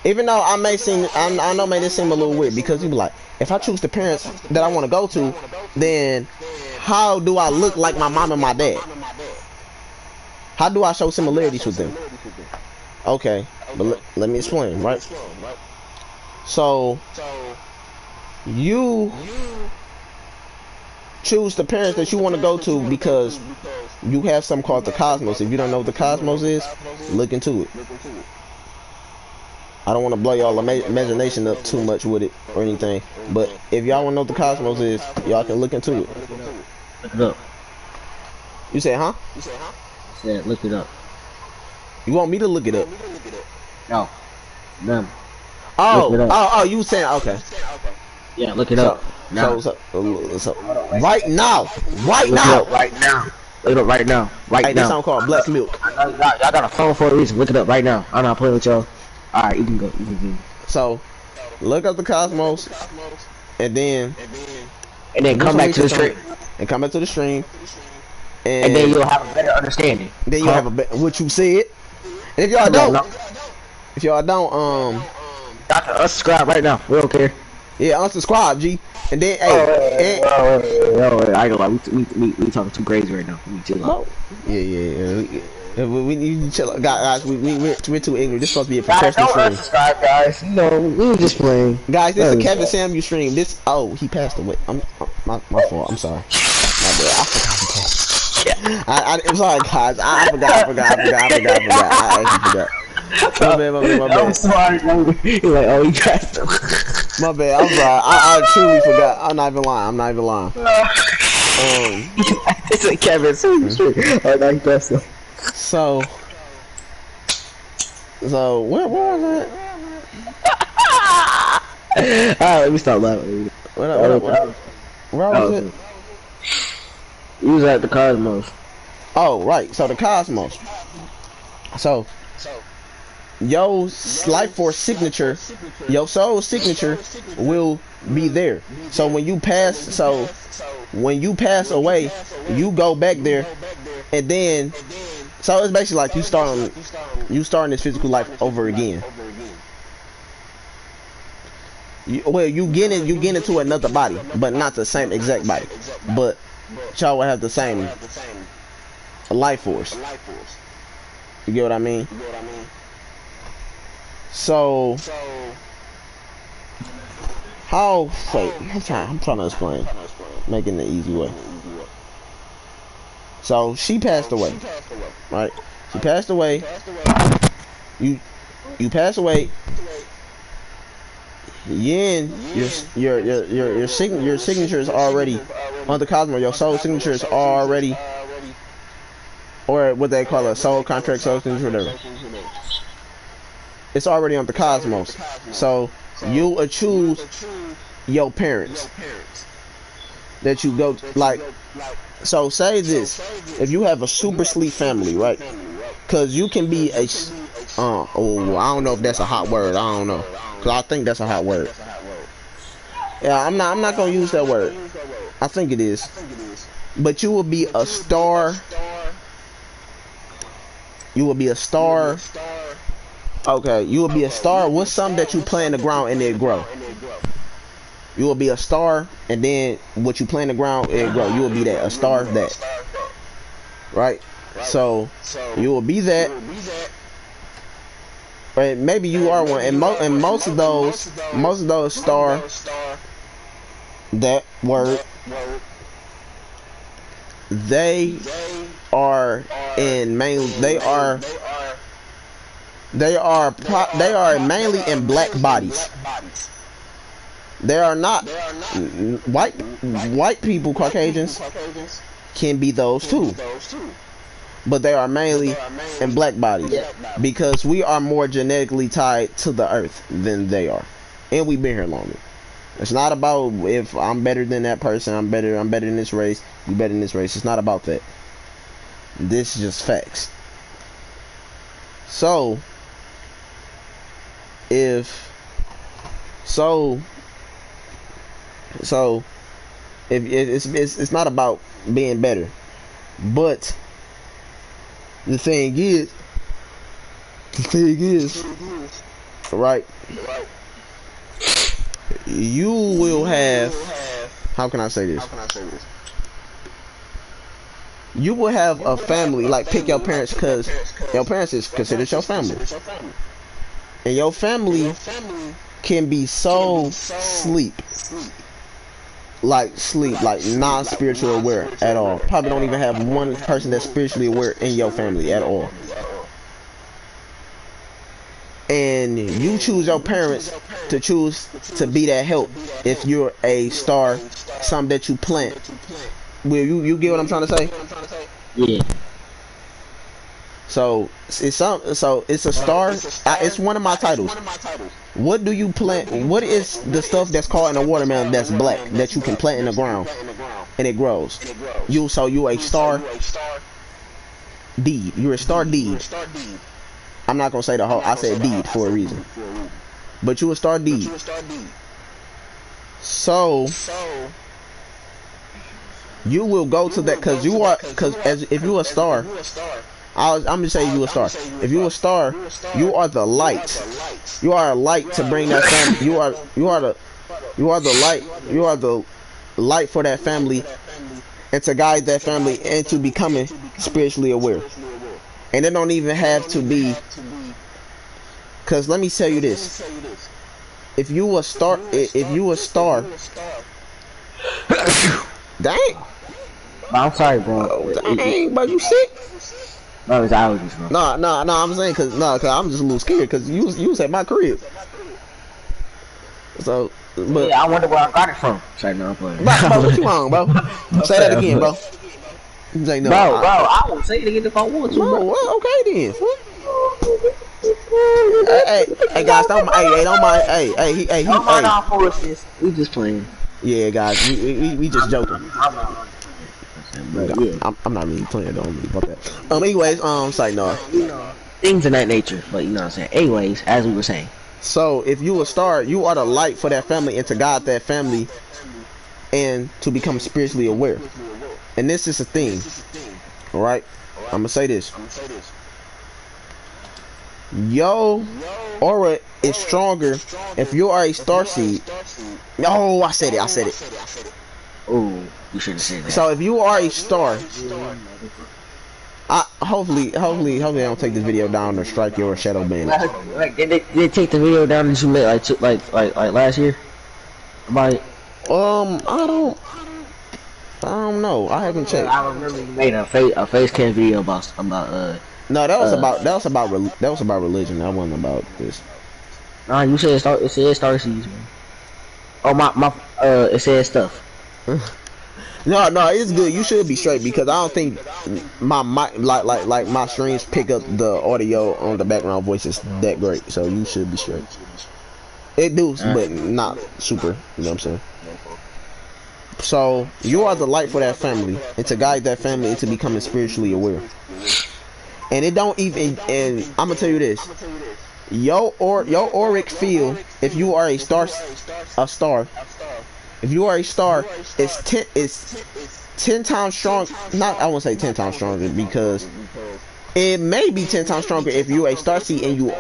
even though I may seem, I know may this seem a little weird, because you be like, if I choose the parents that I want to go to, then how do I look like my mom and my dad? How do I show similarities with them? Okay, but let me explain, right? So you choose the parents that you want to go to because you have something called the cosmos. If you don't know what the cosmos is, look into it. I don't want to blow y'all imagination up too much with it or anything, but if y'all want to know what the cosmos is, y'all can look into it. Look it up. You said, huh? I said, look it up. You want me to look it up? No. Them. Oh, you saying, okay. Yeah, look it up. So, right now. Right now. Look it up right now. Hey, this song called Black Milk. Y'all got a phone for a reason. Look it up right now. I'm not playing with y'all. Alright, you can go. So, look up the cosmos, and then come back to the stream. And come back to the stream. And then you'll have a better understanding. Then you'll have what you said. And if y'all don't, Doctor, unsubscribe right now. We don't care. Yeah, unsubscribe, G. And then, hey, I ain't gonna lie. We talking too crazy right now. We chill out. Yeah. We need to chill out, guys. We're too ignorant. This is supposed to be a professional stream. Unsubscribe, guys. You know, we were just playing. Guys, this is a Kevin Samuel stream. This, he passed away. My fault. I'm sorry. My bad. I forgot he passed. I'm sorry, guys. I forgot. I actually forgot. My bad. I'm sorry. He's like, oh, he passed away. My bad. I'm sorry. I truly forgot. I'm not even lying. It's a Kevin Samuel. Oh, no, he passed away. So where was it? Alright, let me stop laughing. Where was it? You was at the cosmos. Oh, right. So the cosmos. So your life force signature, your soul signature will be there. So when you pass away, you go back there, and then so it's basically like you starting this physical life over again. You get into another body, but not the same exact body, but y'all will have the same life force. You get what I mean? So wait, I'm trying to explain, making the easy way. So she passed away, right? She passed away. You pass away. Yin, your signature is already on the cosmos. Your soul signature is already, or what they call a soul contract, soul signature, whatever. It's already on the cosmos. So you choose your parents that you go to, like. So say this, if you have a super sleep family, right? Cause you can be a, I don't know if that's a hot word. I don't know. Cause I think that's a hot word. Yeah, I'm not gonna use that word. I think it is. But you will be a star. You will be a star. Okay, you will be a star with something that you plant in the ground and it grow. You will be a star, and then what you plant in the ground, it grow. You will be that, a star of that. Right? So you will be that. Right? Maybe you are one, and most of those star, that word, they are They are mainly in black bodies. They are not white people. Caucasians can be those too, but they are mainly in black bodies because we are more genetically tied to the earth than they are, and we've been here longer. It's not about if I'm better than that person. I'm better than this race. You better than this race. It's not about that. This is just facts. So if it's not about being better, but the thing is right, you will have, how can I say this, you will have a family, like pick your parents, because your parents is considered your family, and your family can be so like non-spiritual aware at all. Probably don't even have one person that's spiritually aware in your family at all. And you choose your parents to choose to be that help if you're a star, something that you plant. Will you get what I'm trying to say? Yeah. So it's a star. It's one of my titles. What do you plant? What is the stuff that's caught in a watermelon that's black that you can plant in the ground and it grows? You a star deed. You're a star deed. I'm not gonna say the whole. I said deed for a reason. But you a star deed. So you will go to that because if you a star. I'm gonna say you a star. If you a star, you are the light. You are a light to bring that family. You are the light for that family, and to guide that family into becoming spiritually aware. And it don't even have to be. Cause let me tell you this: if you a star, dang. I'm sorry, bro. Oh, dang, but you sick? No, it's allergies, bro. No, I'm saying cause I'm just a little scared cause you was at my crib. So, but yeah, I wonder where I got it from. Say no, bro. Bro, what you on, bro? Say that again, bro. Say no. Bro, I will say it again if I want to, bro. Well, okay then. Hey, guys, don't mind. Don't mind our foolishness. We just playing. Yeah, guys, we just joking. But yeah. I'm not really playing though. Fuck that. Anyways, say no. You know, things of that nature. But you know what I'm saying. Anyways, as we were saying. So if you a star, you are the light for that family and to guide that family and to become spiritually aware. And this is a thing. Alright? I'm gonna say this. Yo aura is stronger if you are a star seed. Oh, I said it. Oh, you shouldn't say that. So if you are a star, hopefully I don't take this video down or strike your shadow ban. Like, did they take the video down that you made like last year? About it? I don't know. I haven't checked. I remember you made a face cam video about No, that was about religion. That wasn't about this. Nah, you said it said star seeds, man. Oh it said stuff. No, it's good. You should be straight because I don't think my mic, like my streams pick up the audio on the background voices that great. So you should be straight. It does, but not super. You know what I'm saying? So you are the light for that family and to guide that family into becoming spiritually aware. And it don't even. And I'm gonna tell you this: your auric field, if you are a star. If you are a star, it's 10 times strong. Not, I won't say 10 times stronger because it may be 10 times stronger if you are a star seed and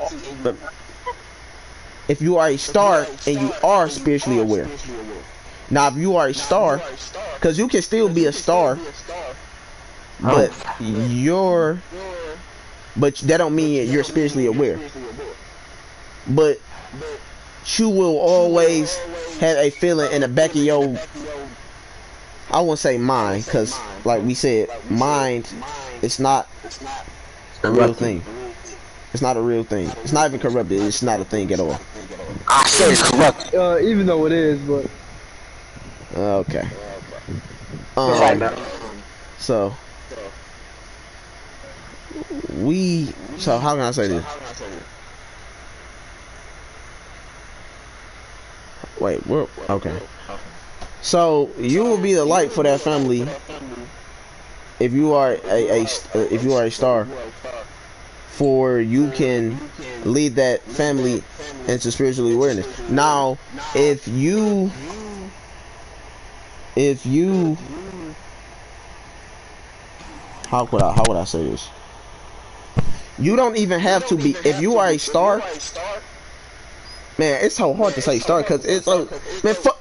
if you are a star and you are spiritually aware. Now, if you are a star, because you can still be a star, but that don't mean you're spiritually aware. But you will always have a feeling in the back of your, I won't say mind, because like we said, mind is not a real thing. It's not a real thing. It's not even corrupted. It's not a thing at all. I said it's corrupt. Even though it is, but Okay. Right, bro. So how can I say this? Wait, we're okay. So you will be the light for that family if you are a star. For you can lead that family into spiritual awareness. Now, if you how would I say this? You don't even have to be, if you are a star, man, it's so hard to say star because it's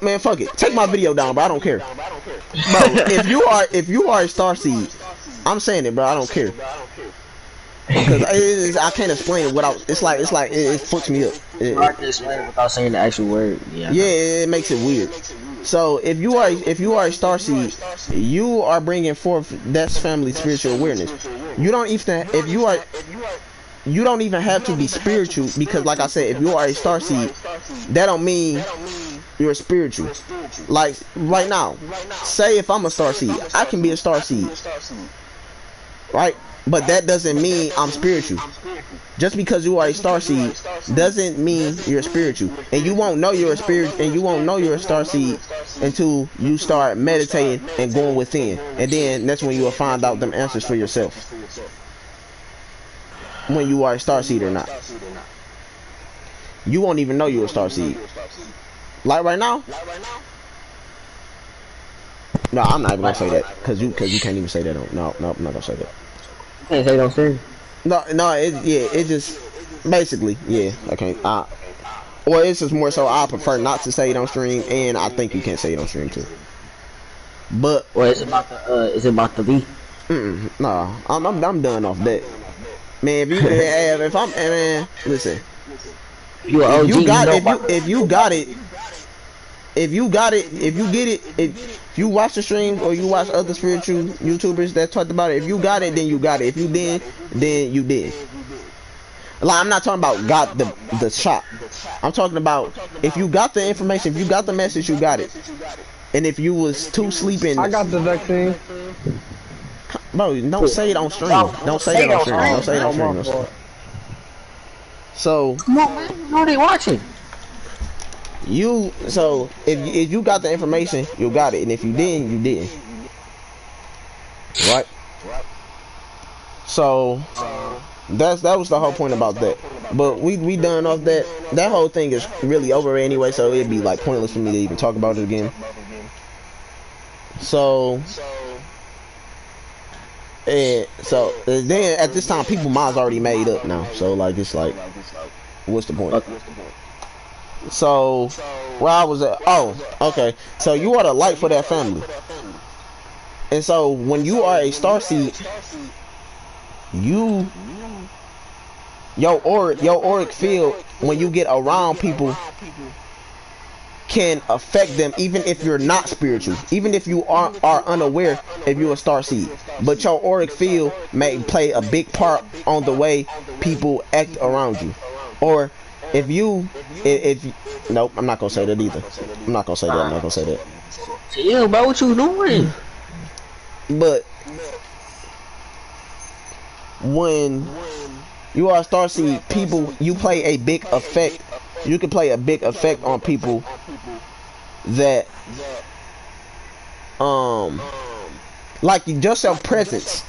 man, fuck it. Take my video down, bro. I don't care. Bro, if you are a star seed, I'm saying it, bro. I don't care. Because I can't explain it without. It fucks me up. Hard to explain it without saying the actual word. Yeah, it makes it weird. So if you are a star seed, you are bringing forth that family's spiritual awareness. You don't even have to be spiritual because, like I said, if you are a star seed, that don't mean you're spiritual. Like right now, say if I'm a star seed, I can be a star seed, right? But that doesn't mean I'm spiritual. Just because you are a star seed doesn't mean you're spiritual. And you won't know you're a spirit, and you won't know you're a star seed until you start meditating and going within. And then that's when you will find out them answers for yourself. When you are a star seed or not. You won't even know you're a star seed. Like right now? No, I'm not even gonna say that. Cause you can't even say that. No, I'm not gonna say that. Can't say don't say. No, it just basically, yeah, I can't. Or it's just more so I prefer not to say it on stream, and I think you can't say it on stream too. But or is it about the V? No, I'm done off that. Man, if I'm man, listen. If you get it, if you watch the stream or you watch other spiritual YouTubers that talked about it, if you got it, then you got it. If you did, then you did. Like, I'm not talking about got the shot. I'm talking about if you got the information, if you got the message, you got it. And if you was too sleeping, I got the vaccine. Bro, don't say it on stream. Don't say it on stream. Don't say it on stream. So come on, man. What are they watching? So if you got the information, you got it, and if you didn't, you didn't. Right? So that was the whole point about that. But we done off that. That whole thing is really over anyway, so it'd be like pointless for me to even talk about it again. So then at this time, people minds already made up now. So like it's like, what's the point? So where I was at, oh, okay. So you are the light for that family. And so when you are a star seed, your auric field, when you get around people, can affect them even if you're not spiritual, even if you are unaware if you're a star seed. But your auric field may play a big part on the way people act around you. Or if nope, I'm not gonna say that either. I'm not gonna say that. Yeah, bro, what you doing? But when you are a star seed, people, you play a big effect. You can play a big effect on people that, like just your presence.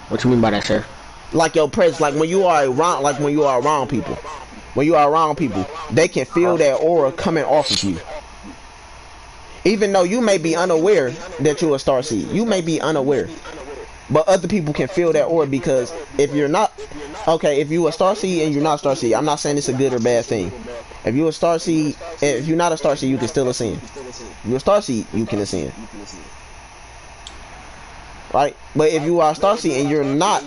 What you mean by that, sir? Like your presence, like when you are around people, they can feel that aura coming off of you. Even though you may be unaware that you're a star seed, you may be unaware, but other people can feel that aura. Because if you're not, okay, if you're a star seed and you're not a star seed, I'm not saying it's a good or bad thing. If you're a star seed, if you're not a star seed, you can still ascend. If you're a star seed, you can ascend. Right? But if you are a star seed and you're not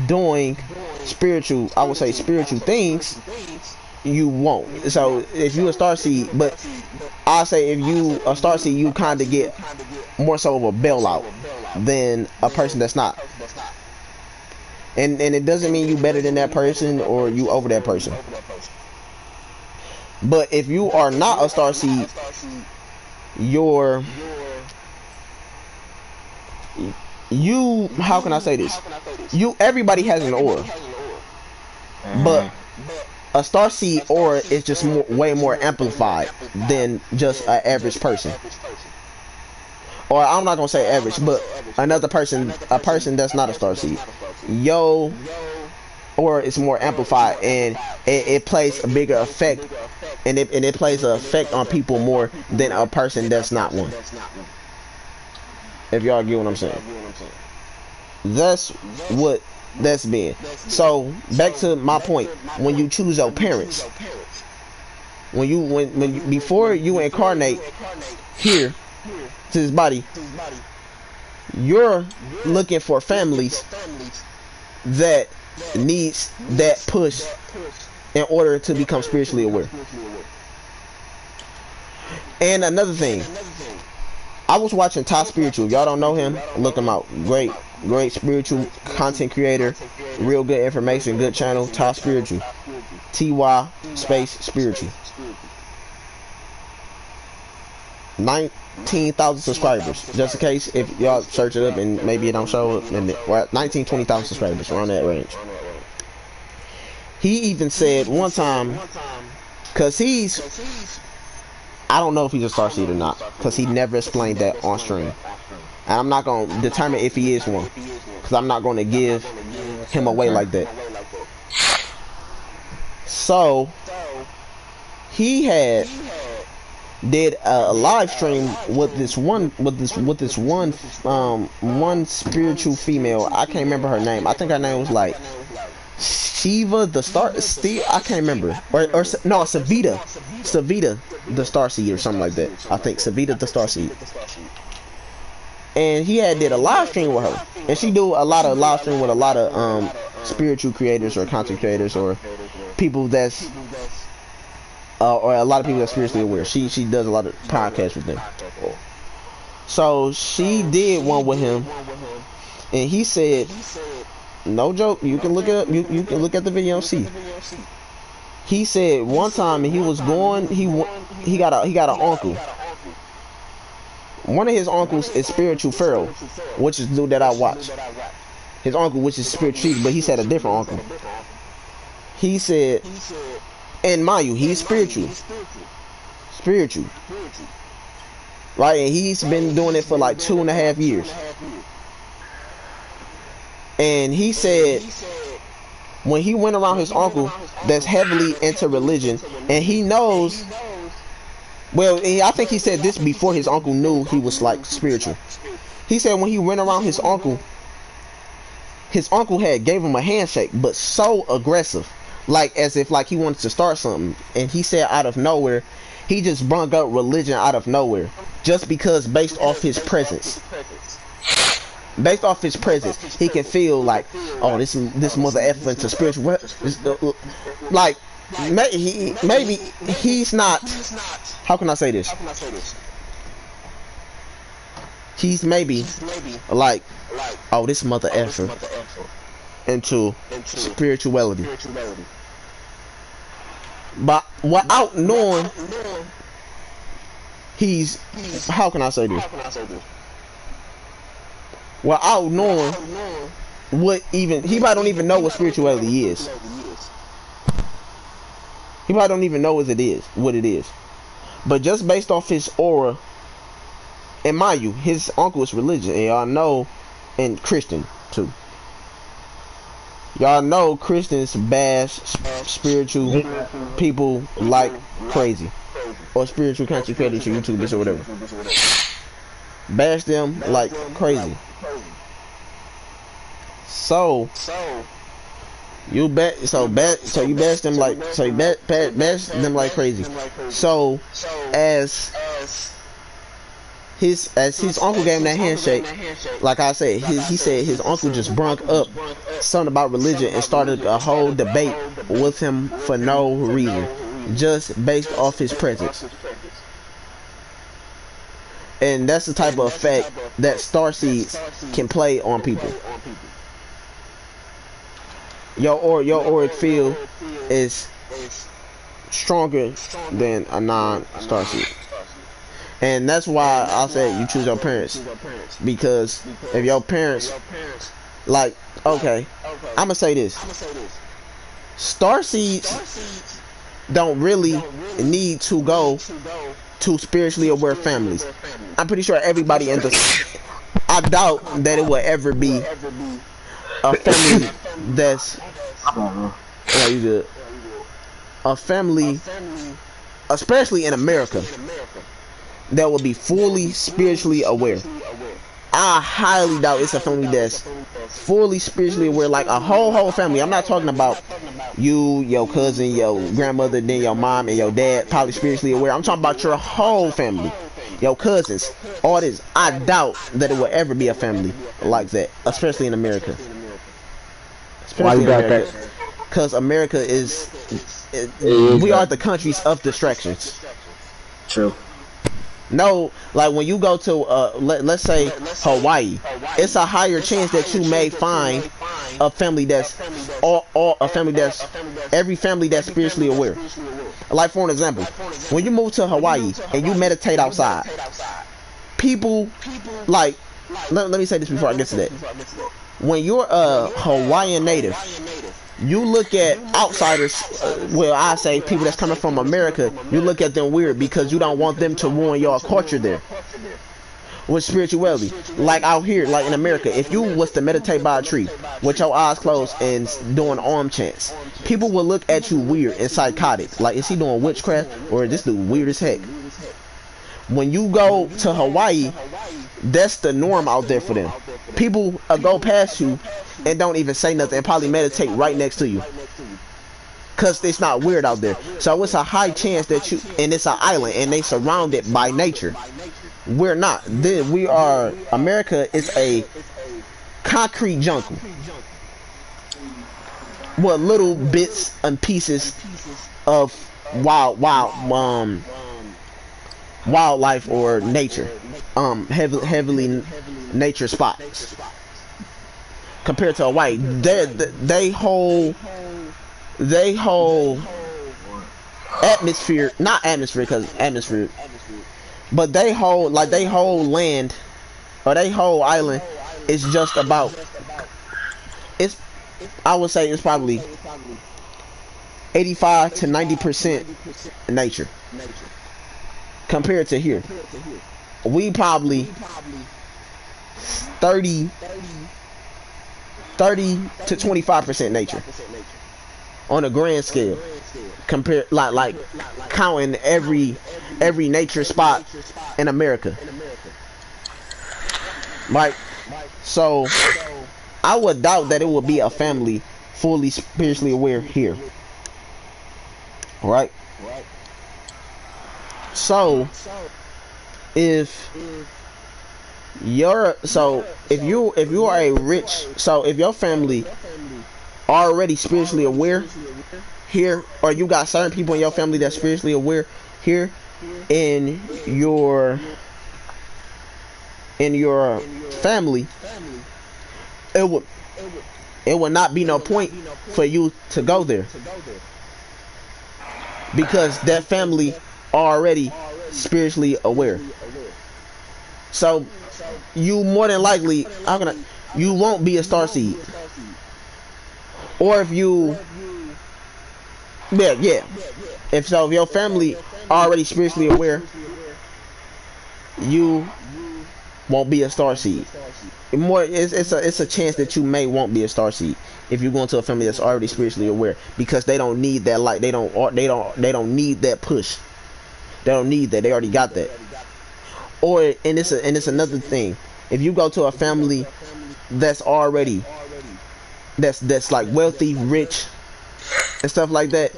doing spiritual, I would say spiritual things, you won't. So if you're a star seed, but I say if you a star seed, you kind of get more so of a bailout than a person that's not. and it doesn't mean you better than that person or you over that person. But if you are not a star seed, you're you. How can I say this? Everybody has an aura, but a star seed aura is just way more amplified than just an average person. Or I'm not gonna say average, but another person, a person that's not a star seed. Yo, or it's more amplified, and it plays a bigger effect, and it plays an effect on people more than a person that's not one. If y'all get what I'm saying, that's what that's been. So back to my point: when you choose your parents, when you before you incarnate here to this body, you're looking for families that needs that push in order to become spiritually aware. And another thing, I was watching Top Spiritual. Y'all don't know him? Look him out. Great spiritual content creator. Real good information, good channel. Top Spiritual. TY space spiritual. 19,000 subscribers. Just in case if y'all search it up and maybe it don't show up. And 20,000 subscribers around that range. He even said one time, cause I don't know if he's a starseed or not, cause he never explained that on stream. And I'm not gonna determine if he is one, cause I'm not gonna give him away like that. So he did a live stream with this one spiritual female. I can't remember her name. I think her name was like Shiva the Star Steve. I can't remember. Or no, Savita the Starseed or something like that. I think Savita the Starseed. And he did a live stream with her, and she do a lot of live stream with a lot of spiritual creators or content creators or people that's or a lot of people that's spiritually aware. She does a lot of podcasts with them. So she did one with him, and he said, no joke, you can look it up, you can look at the video and see. He said one time he was going, he got an uncle. One of his uncles is Spiritual Pharaoh, which is the dude that I watch. His uncle, which is spiritual, but he said a different uncle. He said, and mind you, he's spiritual, right? And he's been doing it for like 2.5 years. And he said when he went around his uncle that's heavily into religion, and he knows, well, I think he said this before his uncle knew he was like spiritual. He said when he went around his uncle had gave him a handshake, but so aggressive, like as if like he wanted to start something. And he said out of nowhere, he just brung up religion out of nowhere, just because based off his presence. Based off his presence, he can feel like, oh, this mother effing into spiritual. Like maybe he's not. How can I say this? He's maybe like, oh, this mother effing into spirituality, but without knowing he's. How can I say this? Without knowing what even, he probably don't even know what spirituality is. He probably don't even know what it is. But just based off his aura, and mind you, his uncle is religious, and y'all know, and Christian too. Y'all know Christians bash spiritual people like crazy, or spiritual content creators or YouTubers or whatever. Bash them like crazy. So you bash them like crazy. So as his uncle gave him that handshake, like I said, he said his uncle just brung up something about religion and started a whole debate with him for no reason, just based off his presence. And that's the type of effect that starseeds can play on people. your auric field is stronger than a non-star seed. And that's why I said you choose your parents, because if your parents, like, okay, I'm gonna say this: star seeds don't really need to go to spiritually aware families. I'm pretty sure everybody in the, I doubt that it will ever be a family that's, yeah, you good, a family, especially in America, that will be fully spiritually aware. I highly doubt it's a family that's fully spiritually aware, like a whole family. I'm not talking about you, your cousin, your grandmother, then your mom and your dad probably spiritually aware. I'm talking about your whole family, your cousins, all this. I doubt that it will ever be a family like that, especially in America. Why you got that? Because America is, we are the countries of distractions. True. No, like when you go to let's say Hawaii, it's a higher chance that you may find a family that's every family that's spiritually aware. Like, for an example, when you move to Hawaii and you meditate outside, people, like, let me say this before I get to that. When you're a Hawaiian native, you look at outsiders, well, I say people that's coming from America, you look at them weird because you don't want them to ruin your culture there with spirituality. Like out here, like in America, if you was to meditate by a tree with your eyes closed and doing arm chants, people will look at you weird and psychotic. Like, is he doing witchcraft, or is this dude weird as heck? When you go to Hawaii, that's the norm out there for them. People go past you and don't even say nothing and probably meditate right next to you, because it's not weird out there. So it's a high chance that you, and it's an island and they surrounded by nature. We're not. We are, America is a concrete jungle with little bits and pieces of wildlife or nature, heavily nature spots. Compared to Hawaii, they whole atmosphere, not atmosphere, because atmosphere, but they whole land, or they whole island is just about, it's, I would say it's probably 85 to 90% nature. Compared to here, we probably 30 to 25% nature on a grand scale. Compared, like counting every nature spot in America. Right? So I would doubt that it would be a family fully spiritually aware here. Right? So if you are a rich, so if your family already spiritually aware here, or you got certain people in your family that's spiritually aware here in your family, it would not be no point for you to go there, because that family already spiritually aware. So you more than likely you won't be a starseed. Or if you, if your family already spiritually aware, you won't be a starseed. It's a chance that you may won't be a starseed if you go into a family that's already spiritually aware, because they don't need that light. They don't need that push. They don't need that. They already got that. Or and it's another thing. If you go to a family that's already that's like wealthy, rich, and stuff like that,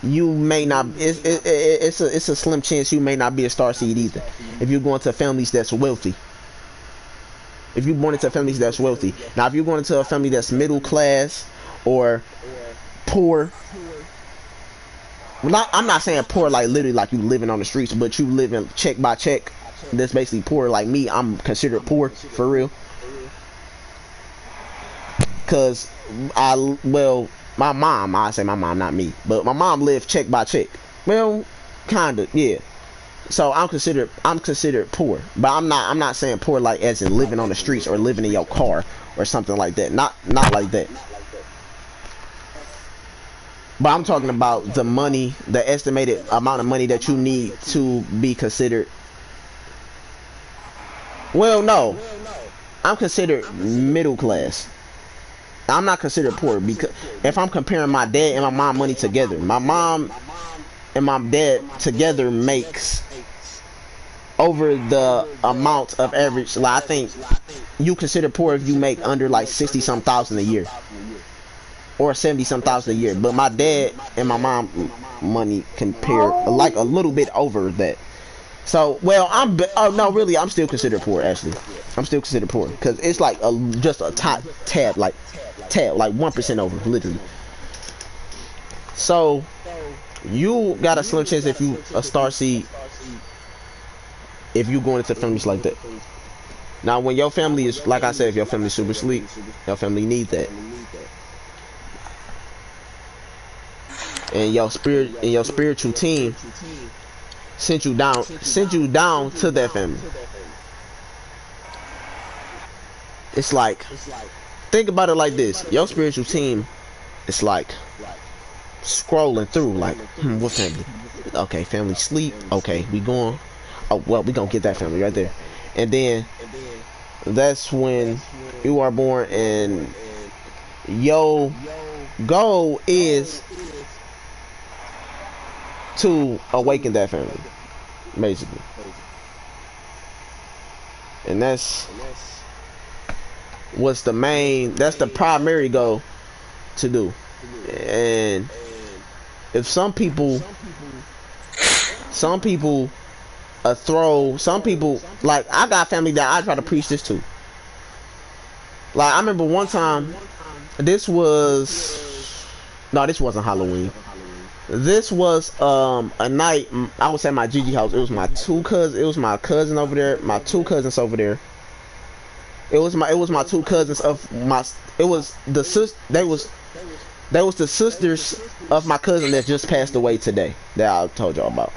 you may not. It's a slim chance you may not be a starseed either. If you're going to families that's wealthy. If you're born into families that's wealthy. Now, if you're going into a family that's middle class or poor. Well, I'm not saying poor like literally like you living on the streets, but you living check by check. That's basically poor. Like me, I'm considered poor for real. cause my mom, I say my mom, not me, but my mom lived check by check. Well, kinda, yeah. So I'm considered poor, but I'm not saying poor like as in living on the streets or living in your car or something like that. Not like that. But I'm talking about the money, the estimated amount of money that you need to be considered. Well, no, I'm considered middle class. I'm not considered poor because if I'm comparing my dad and my mom money together, my mom and my dad together makes over the amount of average. Like I think you consider poor if you make under like 60-some thousand a year or 70-some thousand a year. But my dad and my mom money compare like a little bit over that. So well, oh no, really, I'm still considered poor. Actually, I'm still considered poor because it's like just a tab like 1% over, literally. So you got a slim chance if you a star seed if you going into families like that. Now when your family is, like I said, if your family is super sleep, your family needs that. And your spiritual team sent you down to that family. It's like, think about it like this. Your spiritual team is like scrolling through like, what family? Okay, family sleep. Okay, we going. Oh well, we gonna get that family right there. And then that's when you are born, and your goal is to awaken that family, basically. And that's what's that's the primary goal to do. And if some people like, I got family that I try to preach this to. Like I remember one time, this wasn't Halloween. This was a night I was at my Gigi house. It was my my cousin over there, my two cousins over there. It was my two cousins of my, it was the the sisters of my cousin that just passed away today, that I told y'all about.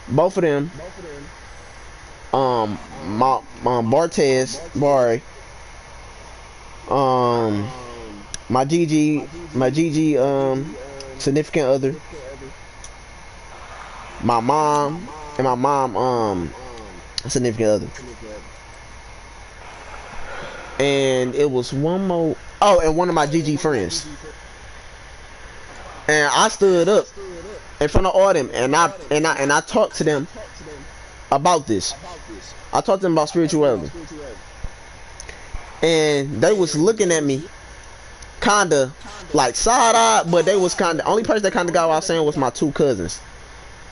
Both of them, my Bartez, Bari, my Gigi, significant other, my mom, and my mom, significant other. And it was one more, oh, and one of my GG friends. And I stood up in front of all them, and I talked to them about this. I talked to them about spirituality. And they was looking at me kinda like side-eyed, but they was kinda, only person that kinda got what I was saying was my two cousins.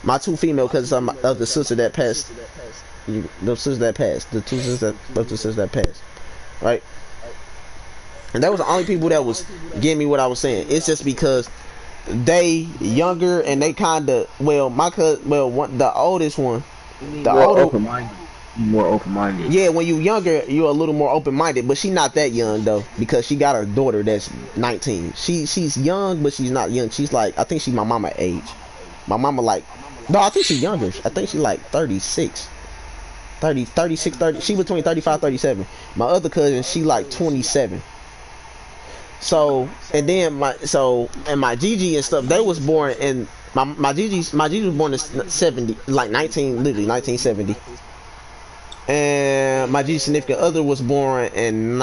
My two female cousins of the sister that passed. The sister that passed. The two sisters that passed. Right? And that was the only people that was getting me what I was saying. It's just because they younger and they kinda, well, my cousin, the oldest one, more open-minded. Yeah, when you younger, you're a little more open-minded, but she's not that young though, because she got a daughter that's 19. She's young, but she's not young. She's like, I think she's my mama age. My mama like, no, I think she's younger. I think she's like 36. 36, 30. She between 35, 37. My other cousin, she like 27. So, and then my Gigi and stuff, they was born in, my Gigi was born in 70, like 1970. And my Gigi significant other was born in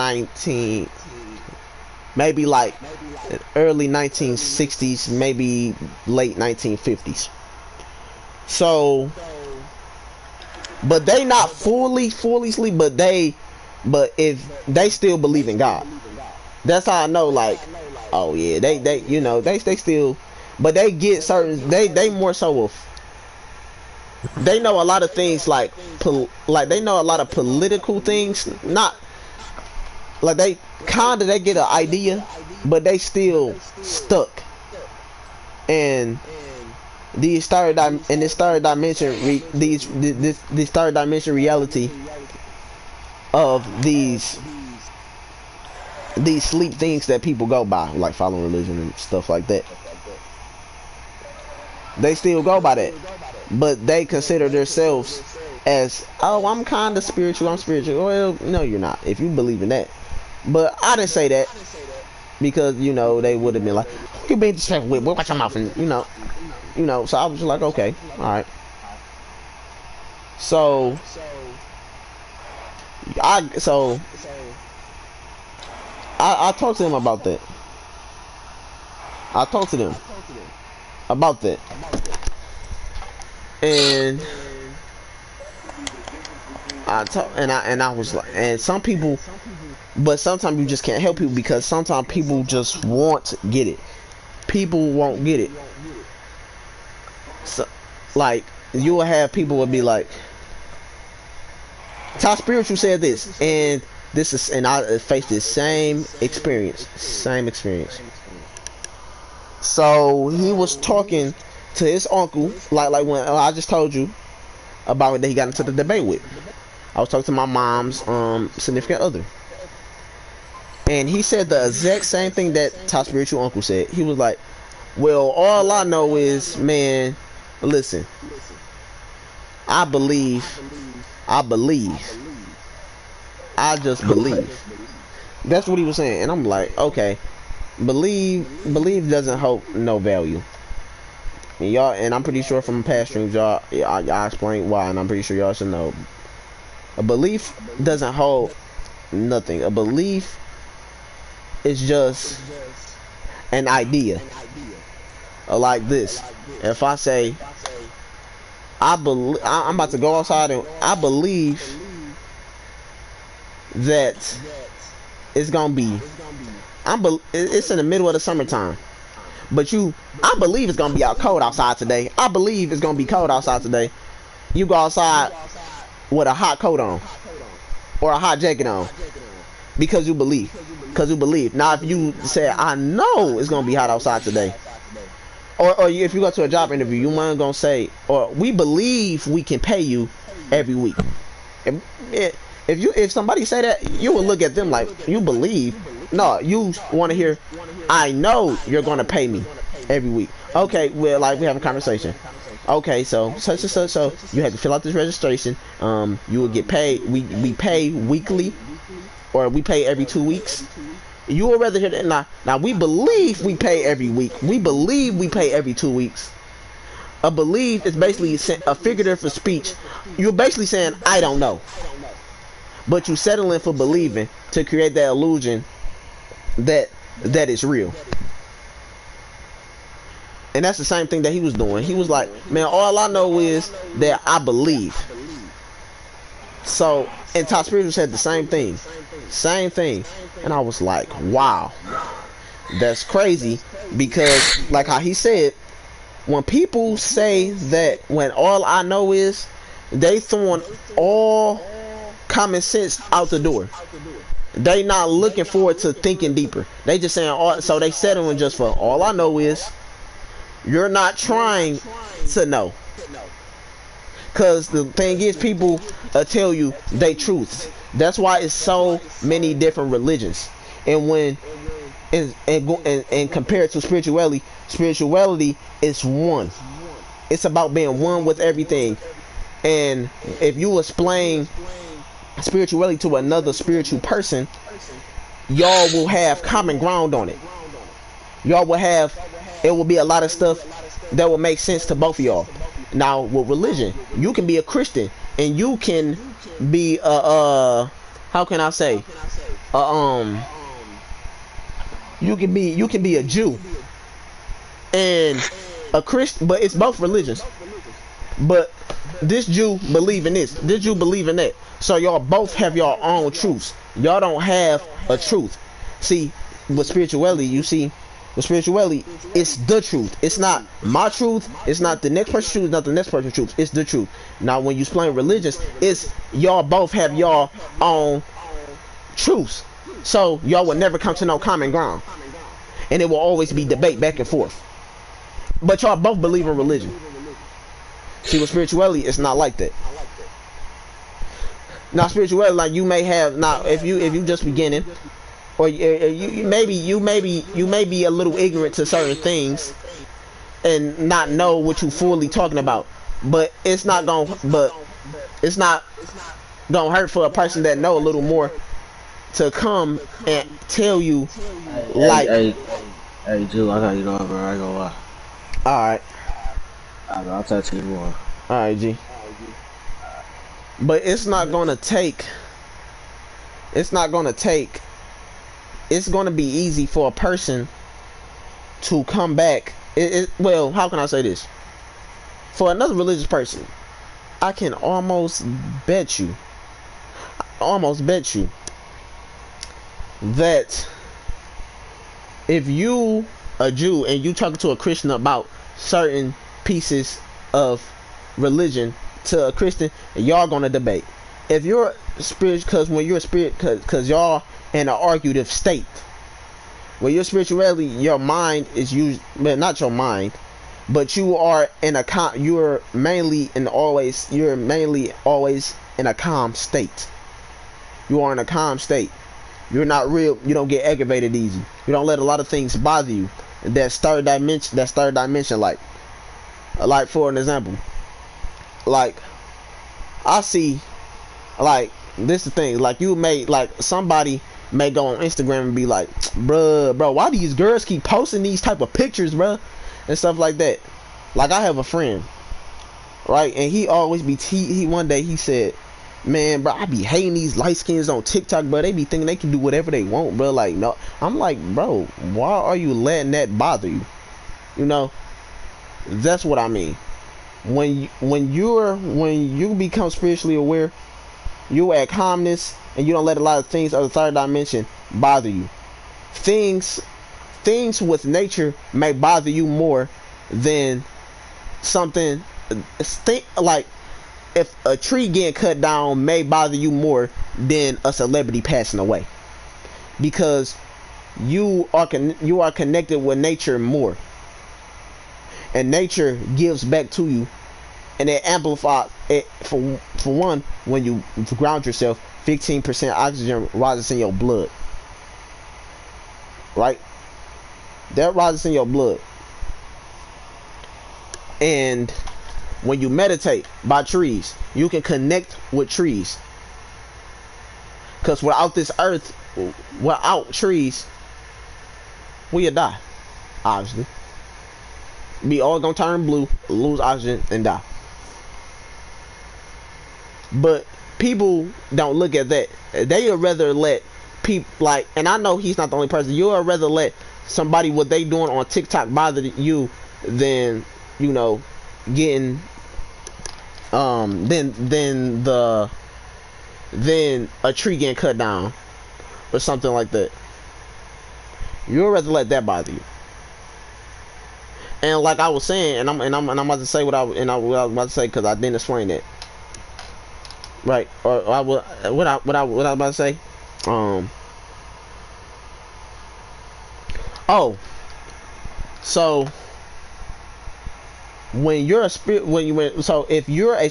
maybe like early 1960s, maybe late 1950s. So, but they not fully asleep, but if they still believe in God. That's how I know, like, oh yeah, they you know, they still, but they get certain, they more so of, they know a lot of things, like they know a lot of political things, not like they get an idea, but they still stuck. And these third dimension reality of these these sleep things that people go by, like following religion and stuff like that. They still go by that, but they consider themselves as, oh, I'm kind of spiritual, I'm spiritual. Well, no, you're not, if you believe in that. But I didn't say that, because, you know, they would have been like, you being disrespectful with, watch your mouth, and, you know, so I was just like, okay, alright. So, I talked to them about that. I talked to them about that. And I was like, and some people, but sometimes you just can't help people, because sometimes people just won't get it. People won't get it. So, like, you will have people will be like, Top Spiritual said this, and this is, and I faced this same experience. So he was talking to his uncle, like when I just told you about that he got into the debate with. I was talking to my mom's significant other, and he said the exact same thing that Top Spiritual uncle said. He was like, well, all I know is, man, listen, I believe, I just believe. That's what he was saying, and I'm like, okay, believe doesn't hold no value. And y'all, and I'm pretty sure from past streams, y'all, I explained why, and I'm pretty sure y'all should know. A belief doesn't hold nothing. A belief is just an idea. Like this. If I say, I'm about to go outside, and I believe that it's gonna be, it's in the middle of the summertime, but I believe it's gonna be cold outside today. I believe it's gonna be cold outside today. You go outside with a hot coat on or a hot jacket on because you believe. Now, if you say, I know it's gonna be hot outside today, or if you go to a job interview, you might gonna say, or we believe we can pay you every week. If somebody say that, you will look at them like, you believe? No, you want to hear, I know you're gonna pay me every week. Okay, well, like, we have a conversation. Okay, so such and such, so you have to fill out this registration. You will get paid. We pay weekly, or we pay every 2 weeks. You would rather hear that. Now we believe we pay every week. We believe we pay every 2 weeks. A believe is basically a figurative for speech. You're basically saying, I don't know. But you settling for believing to create that illusion that is real. And that's the same thing that he was doing. He was like, man, all I know is that I believe. So, and Top Spiritual said the same thing. And I was like, wow, that's crazy. Because, like how he said, when people say that, when all I know is, they throwing all common sense out the door. They not looking forward to thinking deeper. They just saying, so they settling just for, all I know is. You're not trying to know. Because the thing is, people tell you they truths. That's why it's so many different religions. And when and compared to spirituality is one. It's about being one with everything. And if you explain spirituality to another spiritual person, y'all will have common ground on it. Y'all will have, it will be a lot of stuff that will make sense to both of y'all. Now with religion, you can be a Christian and you can be how can I say, you can be a Jew and a Christian, but it's both religions. But this Jew believe in this Jew believe in that. So y'all both have your own truths. Y'all don't have a truth. See, with spirituality, you see, with spirituality, it's the truth. It's not my truth. It's not the next person's truth. It's not the next person's truth. It's the truth. Now, when you explain religions, it's y'all both have your own truths. So y'all will never come to no common ground, and it will always be debate back and forth. But y'all both believe in religion. See, with spirituality, it's not like that. Now, spirituality, like you may have, now if you just beginning, or you may be a little ignorant to certain things and not know what you fully talking about. But it's not gonna hurt for a person that know a little more to come and tell you, like, Hey, Jew, I gotta get over. I ain't gonna lie. all right, I'll talk to you more. all right, G. But it's not gonna take. It's not gonna take. It's gonna be easy for a person to come back. Well, how can I say this? For another religious person, I can almost bet you that if you a Jew and you talking to a Christian about certain pieces of religion to a Christian, y'all gonna debate. If you're spirit, because when you're a spirit, because y'all in an argumentative state. When you're spirituality, your mind is used, well, not your mind, but you are in a you're mainly always in a calm state. You are in a calm state. You're not real. You don't get aggravated easy. You don't let a lot of things bother you. That's third dimension. Like for an example, like I see, like this is the thing. Like somebody may go on Instagram and be like, bro, why these girls keep posting these type of pictures, bruh, and stuff like that. Like I have a friend, right, and he always be he one day he said, man, bro, I be hating these light skins on TikTok, bro. They be thinking they can do whatever they want, bro. Like, no, I'm like, bro, why are you letting that bother you? You know, that's what I mean. When you become spiritually aware, you at calmness, and you don't let a lot of things of the third dimension bother you. Things with nature may bother you more than something. Like if a tree getting cut down may bother you more than a celebrity passing away, because you are connected with nature more, and nature gives back to you, and it amplifies it. For one, when you ground yourself, 15% oxygen rises in your blood, right? That rises in your blood. And when you meditate by trees, you can connect with trees, because without this earth, without trees, we'll die, obviously. We all gonna turn blue, lose oxygen, and die. But people don't look at that. They would rather let people, like, and I know he's not the only person, you would rather let somebody what they doing on TikTok bother you than, you know, getting than a tree getting cut down or something like that. You would rather let that bother you. And like I was saying, and I'm about to say what I was about to say, because I didn't explain that. Right, or what I was about to say. Oh, so when you're a spirit, if you're a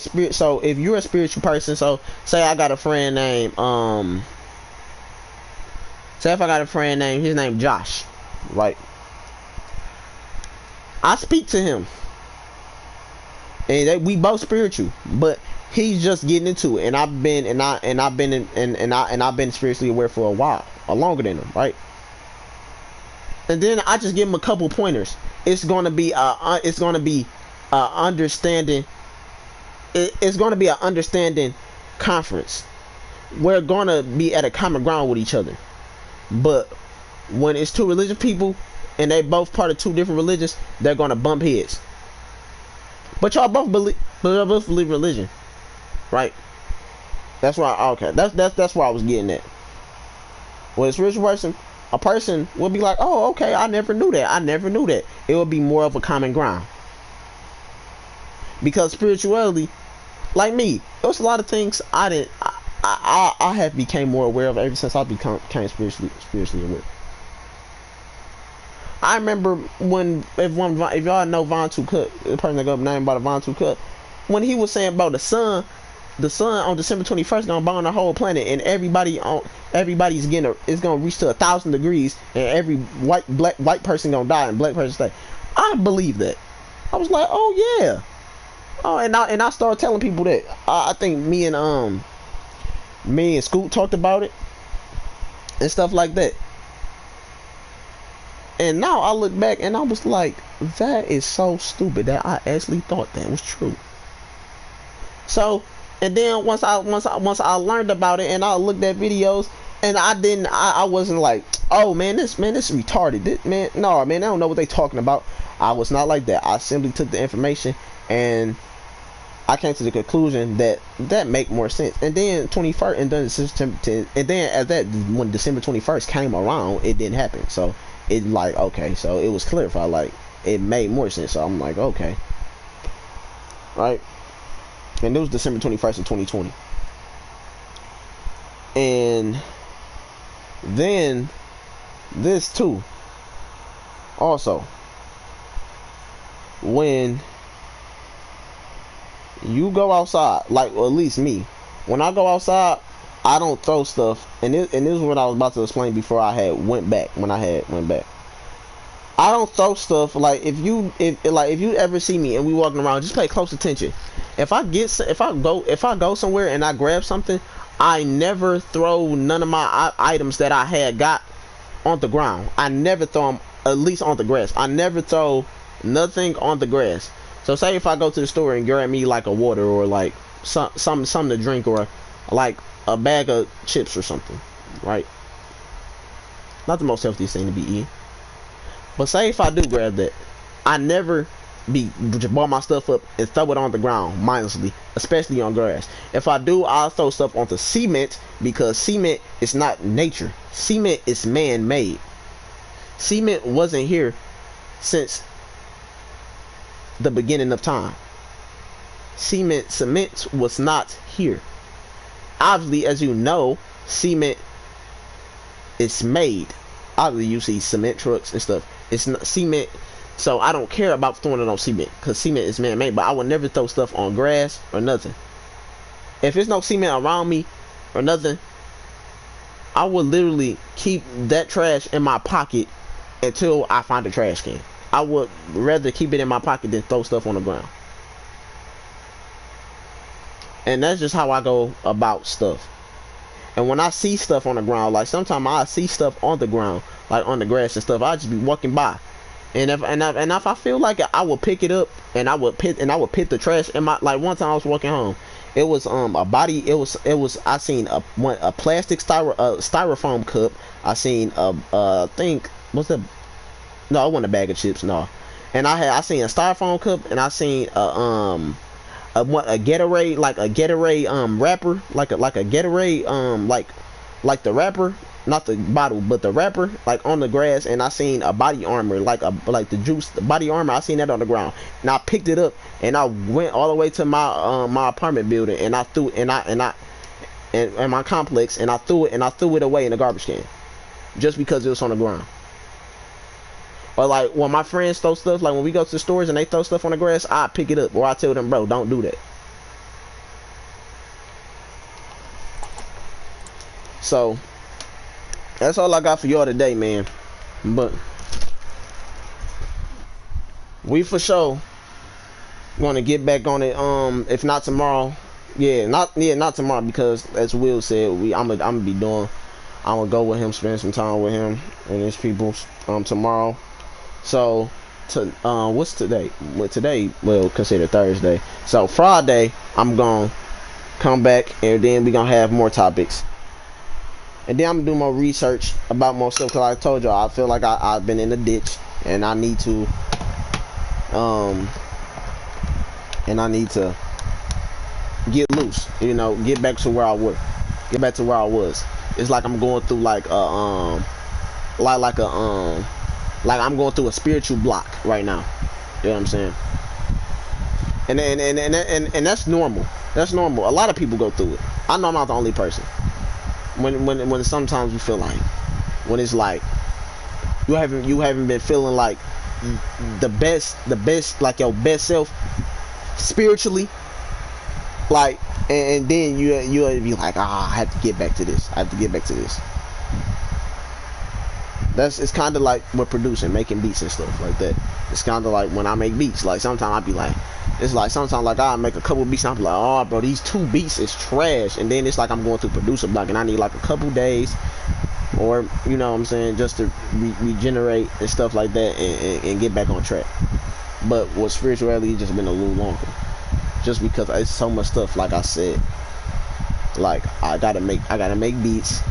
spiritual person, so say I got a friend named say if I got a friend named, his name Josh, right? I speak to him, and we both spiritual, but he's just getting into it, and I've been spiritually aware for a while, or longer than him, right? And then I just give him a couple pointers. It's gonna be understanding. It's gonna be an understanding conference. We're gonna be at a common ground with each other. But when it's two religious people and they both part of two different religions, they're gonna bump heads. But y'all both believe religion, right? That's why. Okay, that's where I was getting at. When it's a spiritual person, a person will be like, "Oh, okay, I never knew that. It will be more of a common ground, because spirituality, like me, there's a lot of things I have became more aware of ever since I became spiritually aware. I remember if y'all know Von 2 Cut, the person that got named by the Von 2 Cut, when he was saying about the sun, the sun on December 21st gonna burn the whole planet, and everybody's getting it's gonna reach to 1,000 degrees, and every white person gonna die and black person stay. I believe that. I was like, oh yeah. Oh, and I started telling people that. I think me and Scoot talked about it and stuff like that. And now I look back and I was like, that is so stupid that I actually thought that was true. So, and then once I learned about it and I looked at videos, and I wasn't like, oh man, this retarded. No man, I don't know what they talking about. I was not like that. I simply took the information and I came to the conclusion that make more sense. And then 21st, and then when December 21st came around, it didn't happen. So it like, okay, so it was clarified, like it made more sense. So I'm like, okay, right. And it was December 21st in 2020. And then this too, also, when you go outside, like, well, at least me, when I go outside, I don't throw stuff. And this is what I was about to explain before I had went back. I don't throw stuff. Like, if you ever see me and we walking around, just pay close attention. If I go somewhere and I grab something, I never throw none of my items that I had got on the ground. I never throw them, at least on the grass. I never throw nothing on the grass. So say if I go to the store and grab me like a water or like something to drink, or like a bag of chips or something, right? Not the most healthiest thing to be eating. But say if I do grab that, I never ball my stuff up and throw it on the ground mindlessly, especially on grass. If I do, I'll throw stuff onto cement, because cement is not nature. Cement is man-made. Cement wasn't here since the beginning of time. Cement was not here. Obviously, as you know, cement is made. Obviously, you see cement trucks and stuff. It's not cement, so I don't care about throwing it on cement, because cement is man-made. But I would never throw stuff on grass or nothing. If there's no cement around me or nothing, I would literally keep that trash in my pocket until I find a trash can. I would rather keep it in my pocket than throw stuff on the ground. And that's just how I go about stuff. And when I see stuff on the ground, like sometimes I see stuff on the ground, like on the grass and stuff, I just be walking by, and if I feel like it, I will pick it up, and I would pit the trash in my, like one time I was walking home, it was a body, it was I seen a plastic styrofoam cup, I seen a thing, what's that? No, it wasn't a bag of chips, no. And I seen a styrofoam cup, and I seen a Gatorade, like a Gatorade wrapper, like a Gatorade like the wrapper, not the bottle, but the wrapper, like on the grass. And I seen a body armor, like the juice, the body armor. I seen that on the ground, and I picked it up, and I went all the way to my apartment building, and I threw and my complex, and I threw it away in the garbage can, just because it was on the ground. Or like when my friends throw stuff, like when we go to the stores and they throw stuff on the grass, I pick it up, or I tell them, bro, don't do that. So that's all I got for y'all today, man. But we for sure gonna get back on it. If not tomorrow, not tomorrow, because as Will said, I'm gonna go with him, spend some time with him and his people tomorrow. So what's today? Well, today we'll consider Thursday. So Friday I'm gonna come back, and then we gonna have more topics, and then I'm gonna do more research about more stuff, because I told y'all I feel like I've been in a ditch, and I need to get loose, get back to where I was. It's like I'm going through like I'm going through a spiritual block right now. You know what I'm saying? And that's normal. That's normal. A lot of people go through it. I know I'm not the only person. When sometimes you feel like, when it's like you haven't been feeling like the best, like your best self spiritually, like, and then you'll be like, I have to get back to this. I have to get back to this. It's kind of like with producing, making beats and stuff like that. It's kind of like when I make beats. Like sometimes I'll be like, it's like sometimes like I make a couple beats and I'll be like, oh bro, these 2 beats is trash. And then it's like I'm going through producer block and I need like a couple days, or you know what I'm saying, just to regenerate and stuff like that, and get back on track. But with spirituality, it's just been a little longer, just because it's so much stuff. Like I said, like I gotta make beats.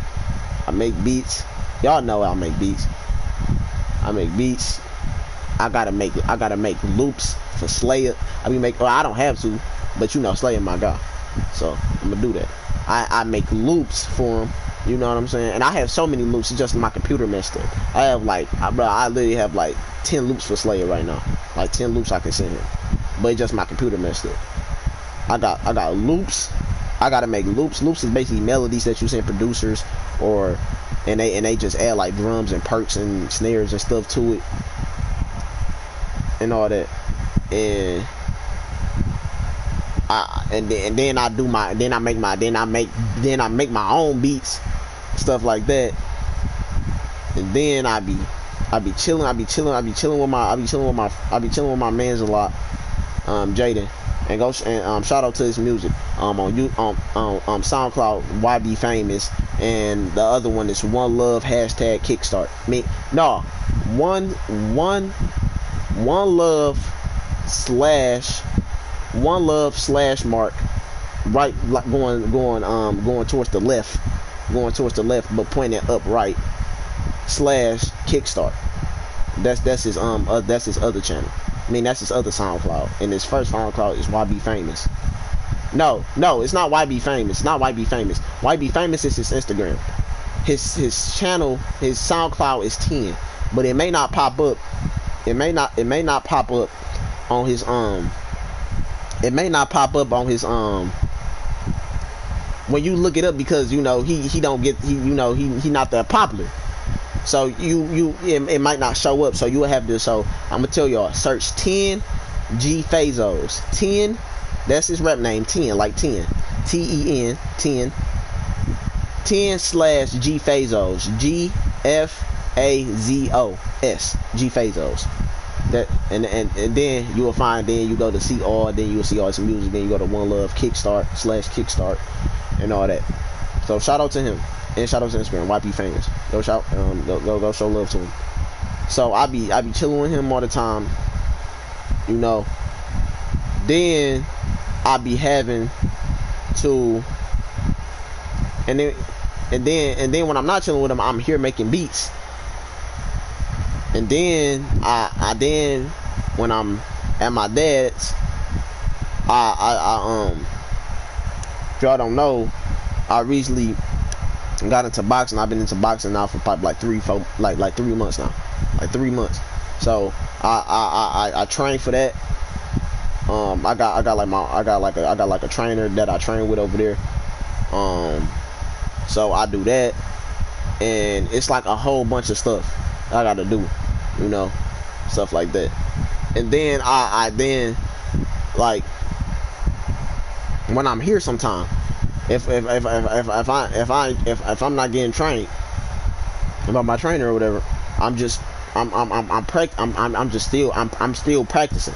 I make beats. Y'all know I make beats. I make beats. I gotta make loops for Slayya. I don't have to, but you know Slayya my guy, so I'm gonna do that. I make loops for him. You know what I'm saying? And I have so many loops. It's just my computer messed up. I have like, I literally have like 10 loops for Slayya right now. Like 10 loops I can send him, but it's just my computer messed up. I got loops. I gotta make loops. Loops is basically melodies that you send producers, and they just add like drums and perks and snares and stuff to it and all that. And then I make my own beats, stuff like that. And then I be chilling with my mans a lot, Jaden. And shout out to his music on SoundCloud, beaTs, and the other one is One Love #Kickstart. One Love / mark, right, like going towards the left, but pointing up right / Kickstart. That's his other channel. That's his other SoundCloud, and his first SoundCloud is beaTs. No, it's not beaTs. It's not beaTs. beaTs is his Instagram. His channel, his SoundCloud is 10, but it may not pop up. It may not pop up on his It may not pop up on his when you look it up, because he not that popular. So it might not show up. So you will have to. So I'm gonna tell y'all, search 10 G Fazos. 10. That's his rap name. 10, like 10. TEN 10. 10 / G Fazos. GFAZOS. G Fazos. That and then you will find. Then you go to see all. Then you will see all his music. Then you go to One Love Kickstart / Kickstart and all that. So shout out to him. And shout out to Instagram, beaTs. Go show love to him. So I be chilling with him all the time, Then I be having to, and then when I'm not chilling with him, I'm here making beats. And then I when I'm at my dad's, if y'all don't know, I recently got into boxing. I've been into boxing now for probably like 3 months now, like 3 months. So I train for that. I got like a trainer that I train with over there. So I do that, and it's like a whole bunch of stuff I gotta do, stuff like that. And then I then like when I'm here sometime. If I'm not getting trained by my trainer or whatever, I'm still practicing.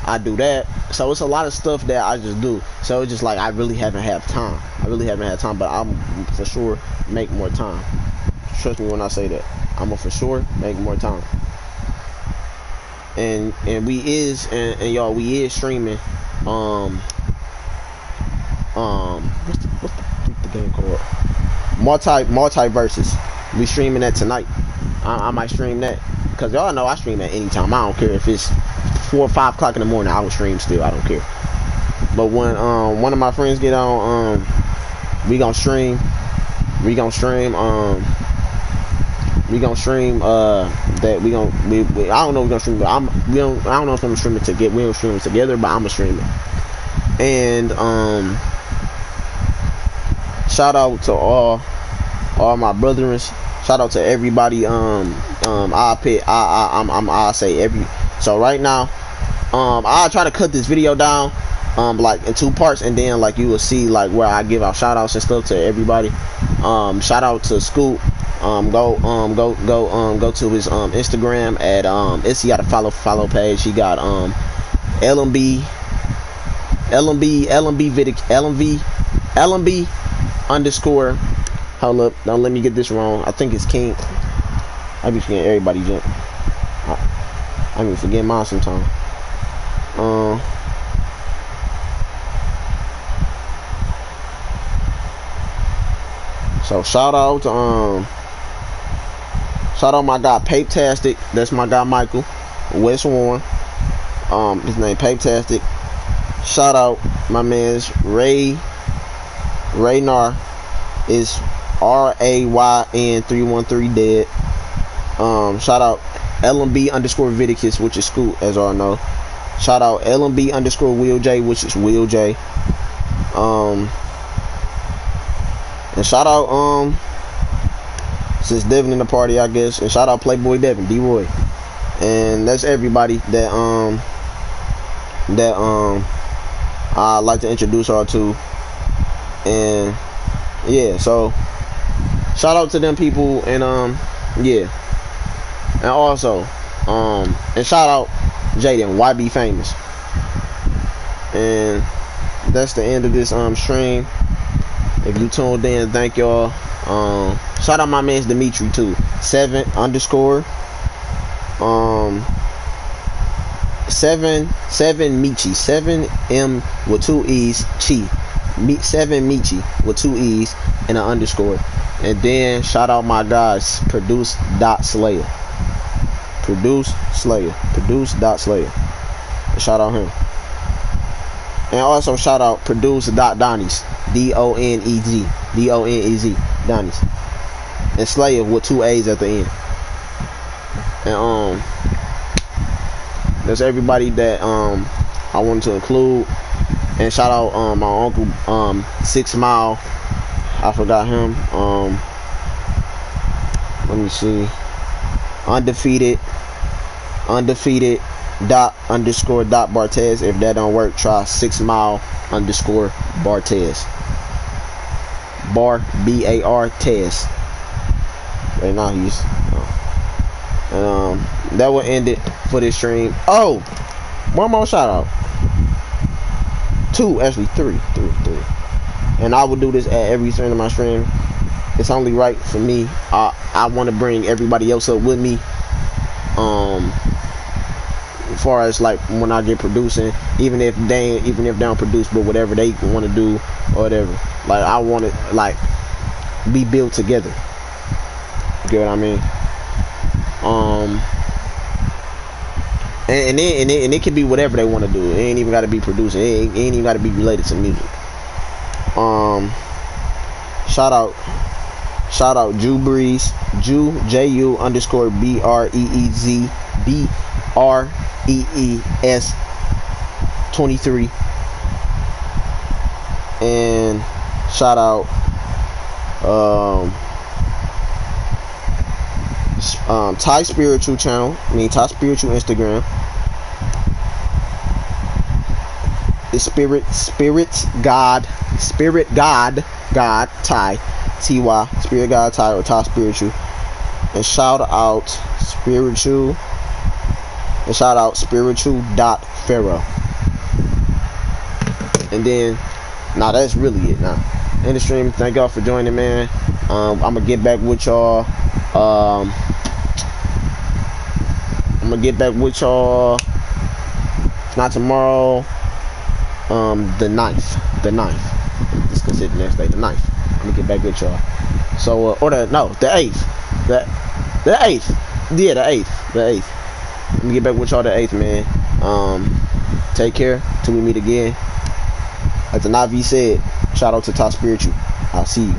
I do that. So it's a lot of stuff that I just do. So it's just like I really haven't had time. But I'm for sure make more time. Trust me when I say that. I'm gonna for sure make more time. And we is streaming. What's the game called? Multiverses. We streaming that tonight. I might stream that, because y'all know I stream at any time. I don't care if it's 4 or 5 o'clock in the morning. I will stream still. I don't care. But when one of my friends get on, we gonna stream. That we I don't know if we're gonna stream, but I don't know if I'm gonna stream it together. We don't stream it together, but I'm gonna stream it. And shout out to all my brethren. Shout out to everybody. I'll say every. So right now, I'll try to cut this video down like in 2 parts, and then like you will see like where I give out shout outs and stuff to everybody. Shout out to Scoop. Go to his Instagram at he got a follow page. He got LMB underscore, hold up, don't let me get this wrong. I think it's King. I be forgetting everybody jump. I be forgetting mine sometimes. So shout out my guy Pape-tastic. That's my guy Michael West Warren. His name Pape-tastic. Shout out my man's Raynar is RAYN313 dead. Shout out LMB underscore Vidicus, which is Scoot, as all know. Shout out LMB underscore Will J, which is Will J. And shout out since Devin in the party, I guess. And shout out Playboy Devin, D-Roy. And that's everybody that I'd like to introduce y'all to. And yeah, so shout out to them people. And yeah, and also and shout out Jaden, YB Famous. And that's the end of this stream. If you tuned in, thank y'all. Shout out my man's Dimitri too. 7 Michi. 7M with 2 E's Chi. 7 Michi with 2 E's and an underscore. And then shout out my guys, Produce.Slayya. Produce.Slayya. Shout out him. And also shout out Produce.Donnies. Donez. Donnies. And Slayya with 2 A's at the end. And there's everybody that I wanted to include. And shout out my uncle 6 Mile. I forgot him. Let me see. Undefeated underscore Bartez. If that don't work, try 6 Mile underscore Bartez. BAR Tez. Right now he's that will end it for this stream. Oh, one more shout out. 2, actually 3. And I will do this at every stream of my stream. It's only right for me. I want to bring everybody else up with me. As far as like when I get producing, even if they don't produce, but whatever they want to do or whatever, like I want to like be built together. You get what I mean? And it can be whatever they want to do. It ain't even got to be producing. It ain't even got to be related to music. Shout out Ju Breeze, JU underscore BREEZ BREES 23. And shout out Ty Spiritual channel. Ty Spiritual Instagram. The Spirit God Ty TY Spirit God Ty or Ty Spiritual. And shout out Spiritual. And shout out Spiritual.Pharaoh. And then that's really it now. In the stream, thank y'all for joining, man. I'm gonna get back with y'all. I'm gonna get back with y'all. If not tomorrow, the 9th. It's considered the next day, the 9th. I'm gonna get back with y'all. So, the 8th. The 8th. Yeah, the 8th. The 8th. Let me get back with y'all the 8th, man. Take care till we meet again. Like the Navi said, shout out to Top Spiritual. I'll see you.